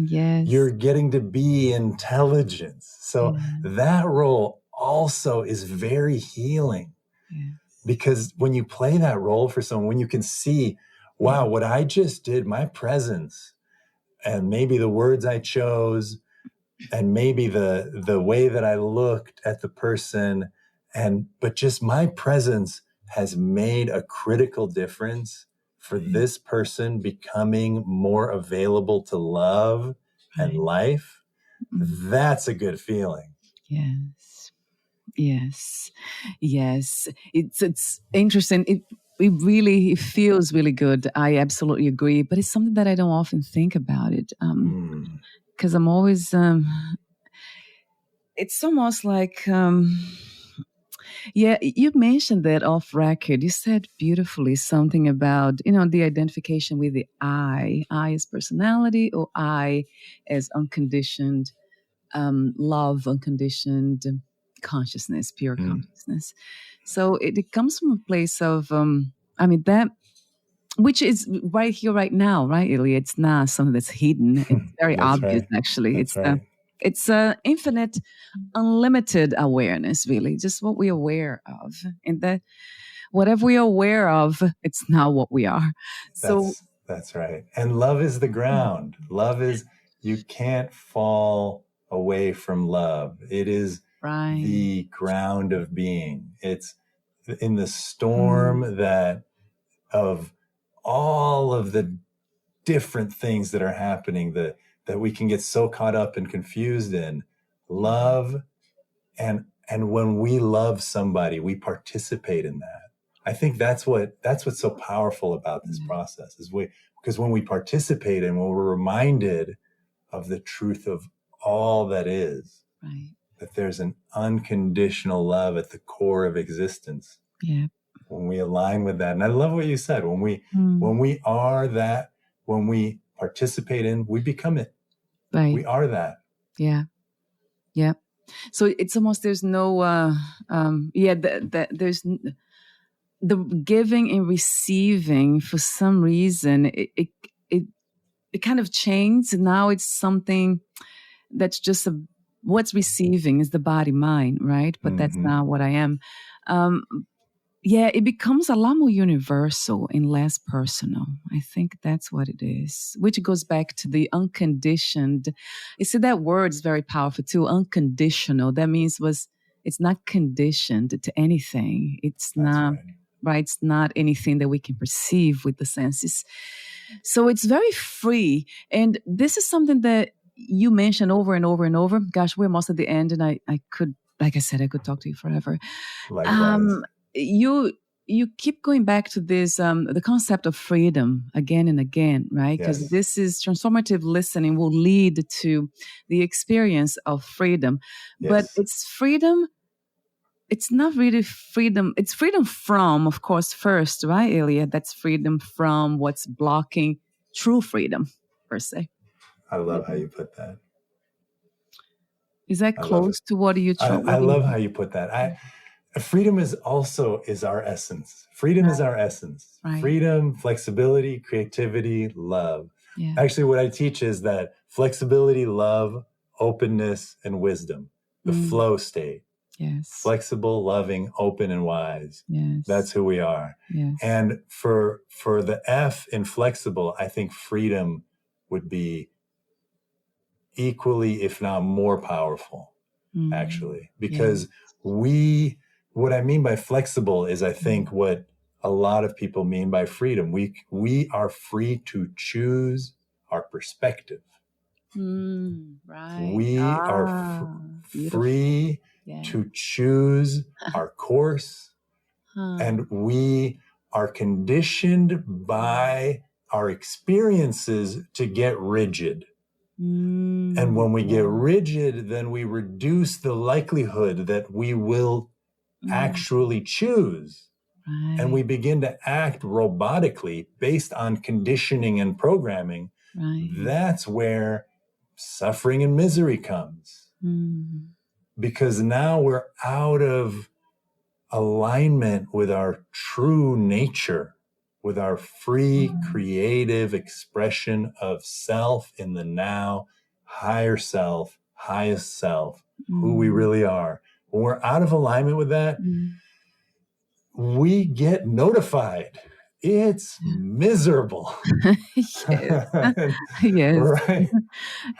A: yes.
C: You're getting to be intelligence. So
A: Yeah.
C: that role also is very healing,
A: Yeah.
C: because when you play that role for someone, when you can see,
A: Yeah.
C: wow, what I just did, my presence, and maybe the words I chose, and maybe the way that I looked at the person, but just my presence has made a critical difference for
A: Right.
C: this person becoming more available to love and
A: Right.
C: life.
A: Mm.
C: That's a good feeling.
A: Yes. Yes. Yes. It's interesting. It really it feels really good. I absolutely agree. But it's something that I don't often think about it.
C: Mm.
A: Because I'm always it's almost like yeah, you mentioned that off record. You said beautifully something about, the identification with the I as personality, or I as unconditioned love, unconditioned consciousness, pure
C: Mm.
A: consciousness. So it comes from a place of, I mean, that, which is right here, right now, right, Ilya? It's not something that's hidden. It's very
C: That's
A: obvious,
C: right.
A: actually.
C: That's right.
A: It's infinite, unlimited awareness, really, just what we're aware of. And that whatever we are aware of, it's not what we are. So,
C: That's right. And love is the ground. Love is, you can't fall away from love. It is
A: right.
C: the ground of being. It's in the
A: Mm,
C: storm that of all of the different things that are happening that we can get so caught up and confused in. Love, and when we love somebody, we participate in that. I think that's what's so powerful about this
A: yeah,
C: process is because when we participate and when we're reminded of the truth of all that is,
A: right.
C: that there's an unconditional love at the core of existence.
A: Yeah.
C: When we align with that, and I love what you said, when we
A: Mm,
C: when we are that, when we participate in, we become it.
A: right.
C: We are that.
A: Yeah. Yeah. So it's almost there's no yeah the giving and receiving for some reason it it kind of changed. Now it's something that's just what's receiving is the body mind, right? But that's
C: Mm-hmm.
A: not what I am. Um, yeah, it becomes a lot more universal and less personal. I think that's what it is, which goes back to the unconditioned. You see, that word is very powerful too. Unconditional. That means it's not conditioned to anything. It's
C: That's
A: not
C: right.
A: right. It's not anything that we can perceive with the senses. So it's very free. And this is something that you mentioned over and over and over. Gosh, we're almost at the end, and I could, like I said, I could talk to you forever.
C: Likewise.
A: Um, you you keep going back to this the concept of freedom again and again, right? Because
C: Yes.
A: this is transformative listening will lead to the experience of freedom, but
C: Yes.
A: it's freedom. It's not really freedom. It's freedom from, of course, first, right, Ilya? That's freedom from what's blocking true freedom, per se.
C: I love how you put that.
A: Is that
C: I love it.
A: close to what you try?
C: I
A: What do you?
C: love how you put that. Freedom is our essence. Freedom is our essence.
A: Right.
C: Freedom, flexibility, creativity, love.
A: Yeah.
C: Actually, what I teach is that flexibility, love, openness, and wisdom, the
A: Mm,
C: flow state,
A: yes.
C: flexible, loving, open, and wise.
A: Yes.
C: That's who we are.
A: Yes.
C: And for the F in flexible, I think freedom would be equally, if not more powerful,
A: Mm,
C: actually,
A: yeah.
C: because what I mean by flexible is, I think, what a lot of people mean by freedom. We are free to choose our perspective.
A: Right.
C: We are
A: Beautiful.
C: free to choose our course, and we are conditioned by our experiences to get rigid. And when we get rigid, then we reduce the likelihood that we will actually choose.
A: Right.
C: And we begin to act robotically based on conditioning and programming.
A: Right.
C: That's where suffering and misery comes. Because now we're out of alignment with our true nature, with our free creative expression of self in the now, higher self, highest self, who we really are. When we're out of alignment with that, we get notified. It's miserable.
A: Yes.
C: Right.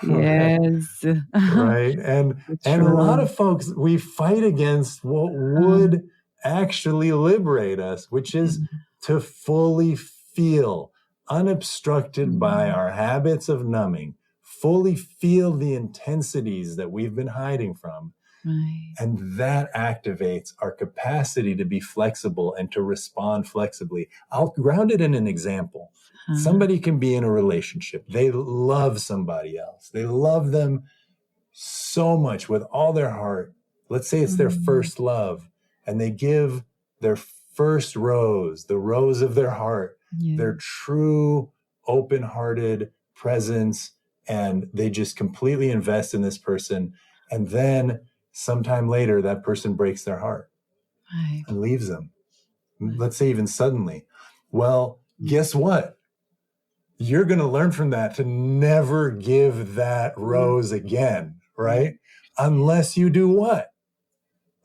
A: Yes.
C: Right. And a lot of folks, we fight against what would actually liberate us, which is to fully feel, unobstructed by our habits of numbing, fully feel the intensities that we've been hiding from.
A: Right.
C: And that activates our capacity to be flexible and to respond flexibly. I'll ground it in an example. Somebody can be in a relationship. They love somebody else. They love them so much with all their heart. Let's say it's their first love, and they give their first rose, the rose of their heart, their true open-hearted presence, and they just completely invest in this person. And then sometime later, that person breaks their heart and leaves them. Let's say even suddenly. Well, guess what? You're going to learn from that to never give that rose again, right? Unless you do what?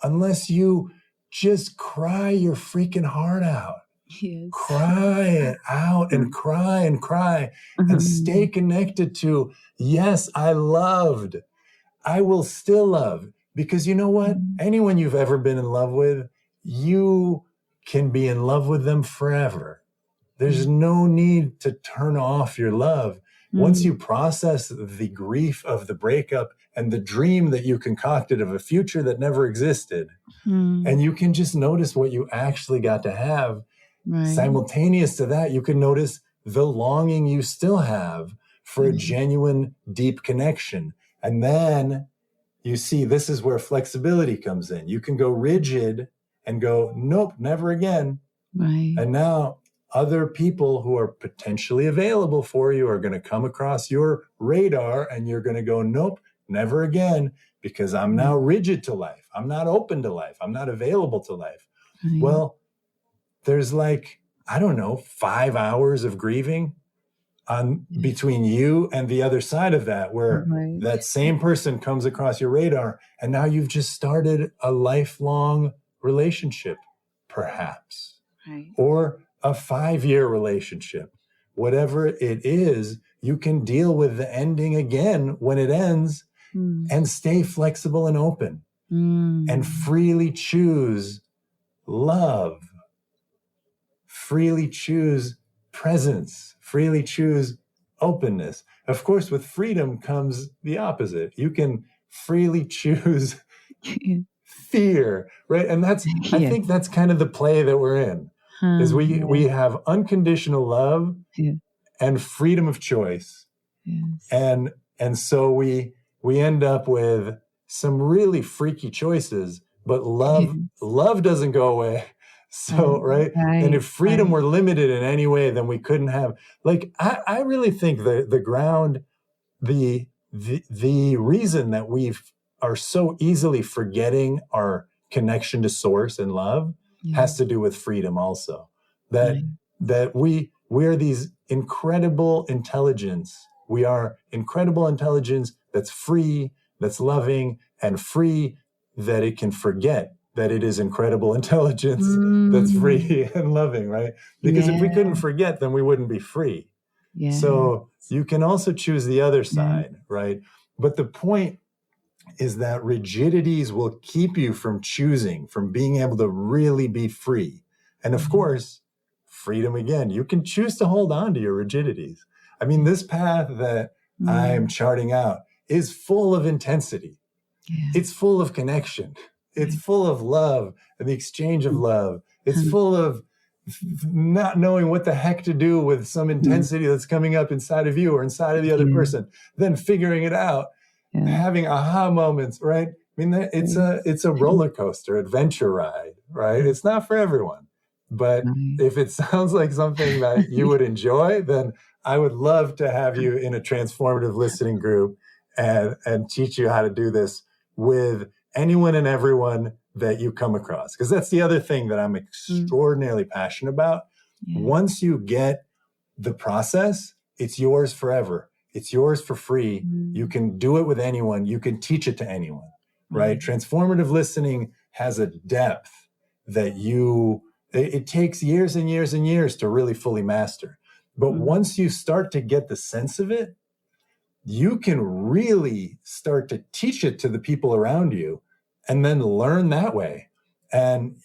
C: Unless you just cry your freaking heart out.
A: Yes.
C: Cry it out and cry and stay connected to, yes, I loved. I will still love. Because you know what? Anyone you've ever been in love with, you can be in love with them forever. There's no need to turn off your love. Once you process the grief of the breakup and the dream that you concocted of a future that never existed, and you can just notice what you actually got to have, simultaneous to that, you can notice the longing you still have for a genuine, deep connection. And then you see, this is where flexibility comes in. You can go rigid and go, nope, never again.
A: Right.
C: And now other people who are potentially available for you are going to come across your radar, and you're going to go, nope, never again, because I'm now rigid to life. I'm not open to life. I'm not available to life.
A: Right.
C: Well, there's 5 hours of grieving between you and the other side of that, where that same person comes across your radar, and now you've just started a lifelong relationship, perhaps, or a 5-year relationship. Whatever it is, you can deal with the ending again when it ends and stay flexible and open and freely choose love, freely choose presence, freely choose openness. Of course, with freedom comes the opposite. You can freely choose fear, right? And that's, I think that's kind of the play that we're in, is we have unconditional love and freedom of choice. And so we end up with some really freaky choices, but love doesn't go away. So, and if freedom were limited in any way, then we couldn't have, I really think the ground, the reason that we are so easily forgetting our connection to source and love has to do with freedom also. That we are these incredible intelligence. We are incredible intelligence that's free, that's loving, and free that it can forget that it is incredible intelligence that's free and loving, right? Because if we couldn't forget, then we wouldn't be free. So you can also choose the other side, right? But the point is that rigidities will keep you from choosing, from being able to really be free. And of course, freedom again, you can choose to hold on to your rigidities. I mean, this path that I'm charting out is full of intensity.
A: Yeah.
C: It's full of connection. It's full of love and the exchange of love. It's full of not knowing what the heck to do with some intensity that's coming up inside of you or inside of the other person, then figuring it out, having aha moments, right? I mean, it's a roller coaster adventure ride, right? It's not for everyone, but if it sounds like something that you would enjoy, then I would love to have you in a transformative listening group and teach you how to do this with anyone and everyone that you come across. Because that's the other thing that I'm extraordinarily passionate about. Once you get the process, it's yours forever. It's yours for free. You can do it with anyone. You can teach it to anyone, right? Transformative listening has a depth that it takes years and years and years to really fully master. But once you start to get the sense of it, you can really start to teach it to the people around you and then learn that way. And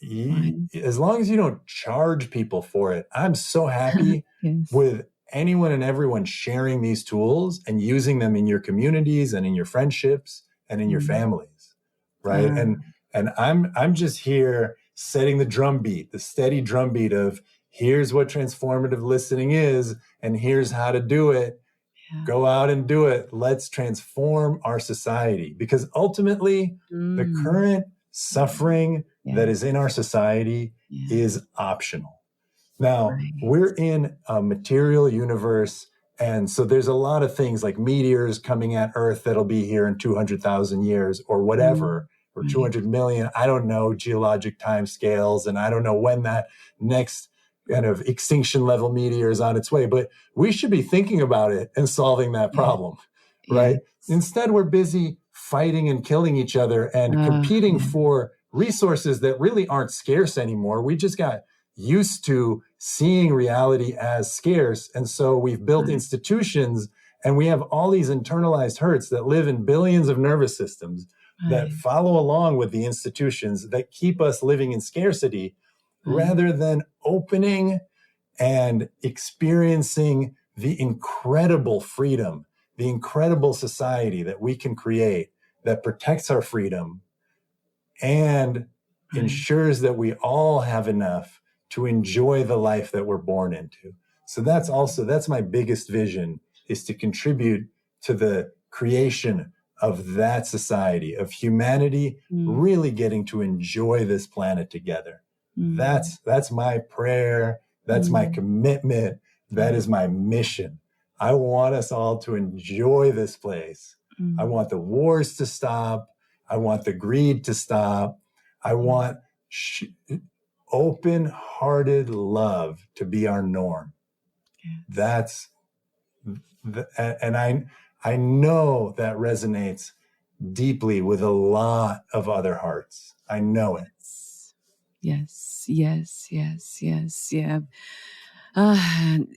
C: as long as you don't charge people for it, I'm so happy with anyone and everyone sharing these tools and using them in your communities and in your friendships and in your families, right? And I'm just here setting the drumbeat, the steady drumbeat of here's what transformative listening is, and here's how to do it. Go out and do it. Let's transform our society, because ultimately the current suffering that is in our society is optional. Now, we're in a material universe, and so there's a lot of things like meteors coming at Earth that'll be here in 200,000 years or whatever, or 200 million. I don't know geologic time scales, and I don't know when that next kind of extinction level meteor is on its way, but we should be thinking about it and solving that problem, right? Instead, we're busy fighting and killing each other and competing for resources that really aren't scarce anymore. We just got used to seeing reality as scarce. And so we've built institutions, and we have all these internalized hurts that live in billions of nervous systems that follow along with the institutions that keep us living in scarcity, rather than opening and experiencing the incredible freedom, the incredible society that we can create that protects our freedom and ensures that we all have enough to enjoy the life that we're born into. So that's my biggest vision, is to contribute to the creation of that society, of humanity really getting to enjoy this planet together. That's my prayer. That's my commitment. That is my mission. I want us all to enjoy this place. I want the wars to stop. I want the greed to stop. I want open-hearted love to be our norm. And I know that resonates deeply with a lot of other hearts. I know it.
A: Yes. Yeah.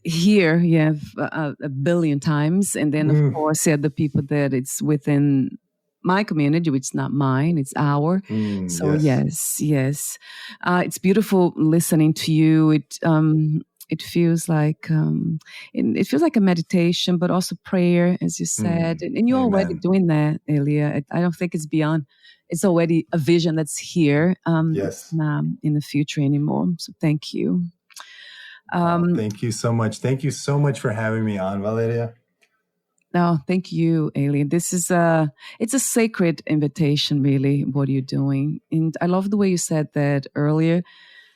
A: Here you have a billion times. And then, of course, the people that it's within my community, which is not mine, it's our. So yes. It's beautiful listening to you. It feels like a meditation, but also prayer, as you said. And you're already doing that, Elia. I don't think it's beyond. It's already a vision that's here. It's not in the future anymore. So thank you.
C: Thank you so much. Thank you so much for having me on, Valeria.
A: No, thank you, Eli. This is it's a sacred invitation, really, what you're doing. And I love the way you said that earlier,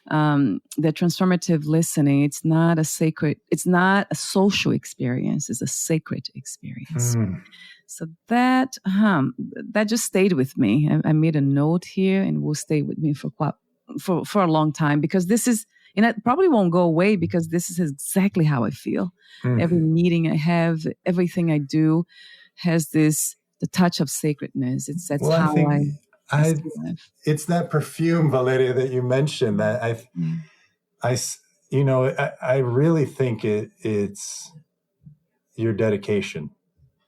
A: that transformative listening, it's not a social experience, it's a sacred experience. So that just stayed with me. I made a note here, and will stay with me for a long time, because this is, and it probably won't go away, because this is exactly how I feel. Every meeting I have, everything I do has the touch of sacredness. That's how I
C: it's that perfume, Valeria, that you mentioned, that I really think it's your dedication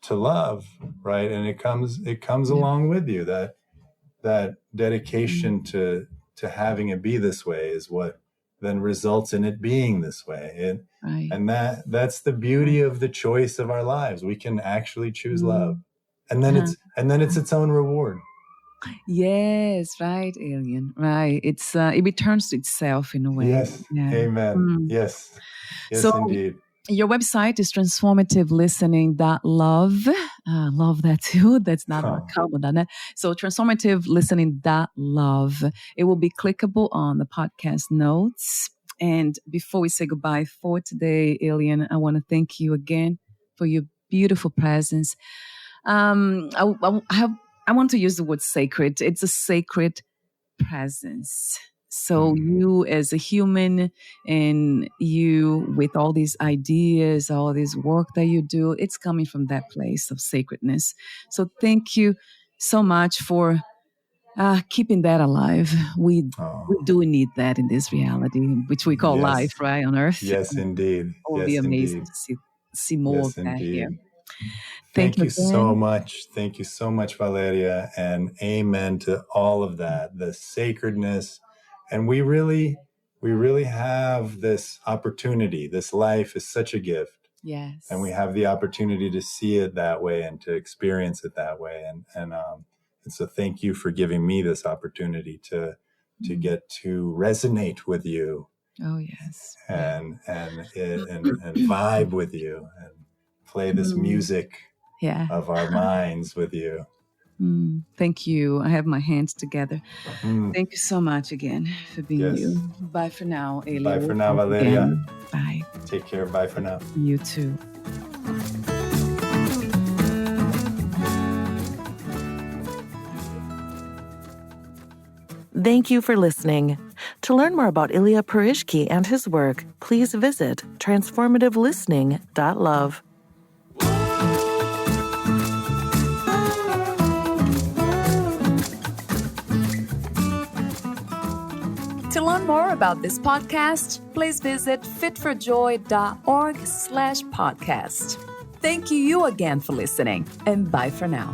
C: to love, right? And it comes along with you, that dedication to having it be this way is what then results in it being this way.
A: Right.
C: And that's the beauty of the choice of our lives. We can actually choose love. And then it's its own reward.
A: Yes, right, Alien. Right. It returns to itself in a way.
C: Yes.
A: Yeah.
C: Amen. Yes. Yes,
A: So
C: indeed.
A: your website is transformativelistening.love. Love that too. That's not .com. So transformativelistening.love. It will be clickable on the podcast notes. And before we say goodbye for today, Alien, I want to thank you again for your beautiful presence. I want to use the word sacred. It's a sacred presence. So you as a human and you with all these ideas, all this work that you do, it's coming from that place of sacredness. So thank you so much for keeping that alive. We do need that in this reality, which we call life, right, on Earth.
C: Yes, indeed.
A: It will be amazing to see more of that here.
C: Thank you so much. Thank you so much, Valeria. And amen to all of that, the sacredness. And we really have this opportunity. This life is such a gift.
A: Yes.
C: And we have the opportunity to see it that way and to experience it that way. And so thank you for giving me this opportunity to get to resonate with you.
A: Oh, yes.
C: And vibe with you and play this music of our minds with you.
A: Thank you. I have my hands together. Thank you so much again for being you. Bye for now, Alien.
C: Bye for now, Valeria.
A: Again. Bye.
C: Take care. Bye for now.
A: You too.
B: Thank you for listening. To learn more about Ilya Purishky and his work, please visit transformativelistening.love.
D: To learn more about this podcast, please visit fitforjoy.org/podcast. Thank you again for listening, and bye for now.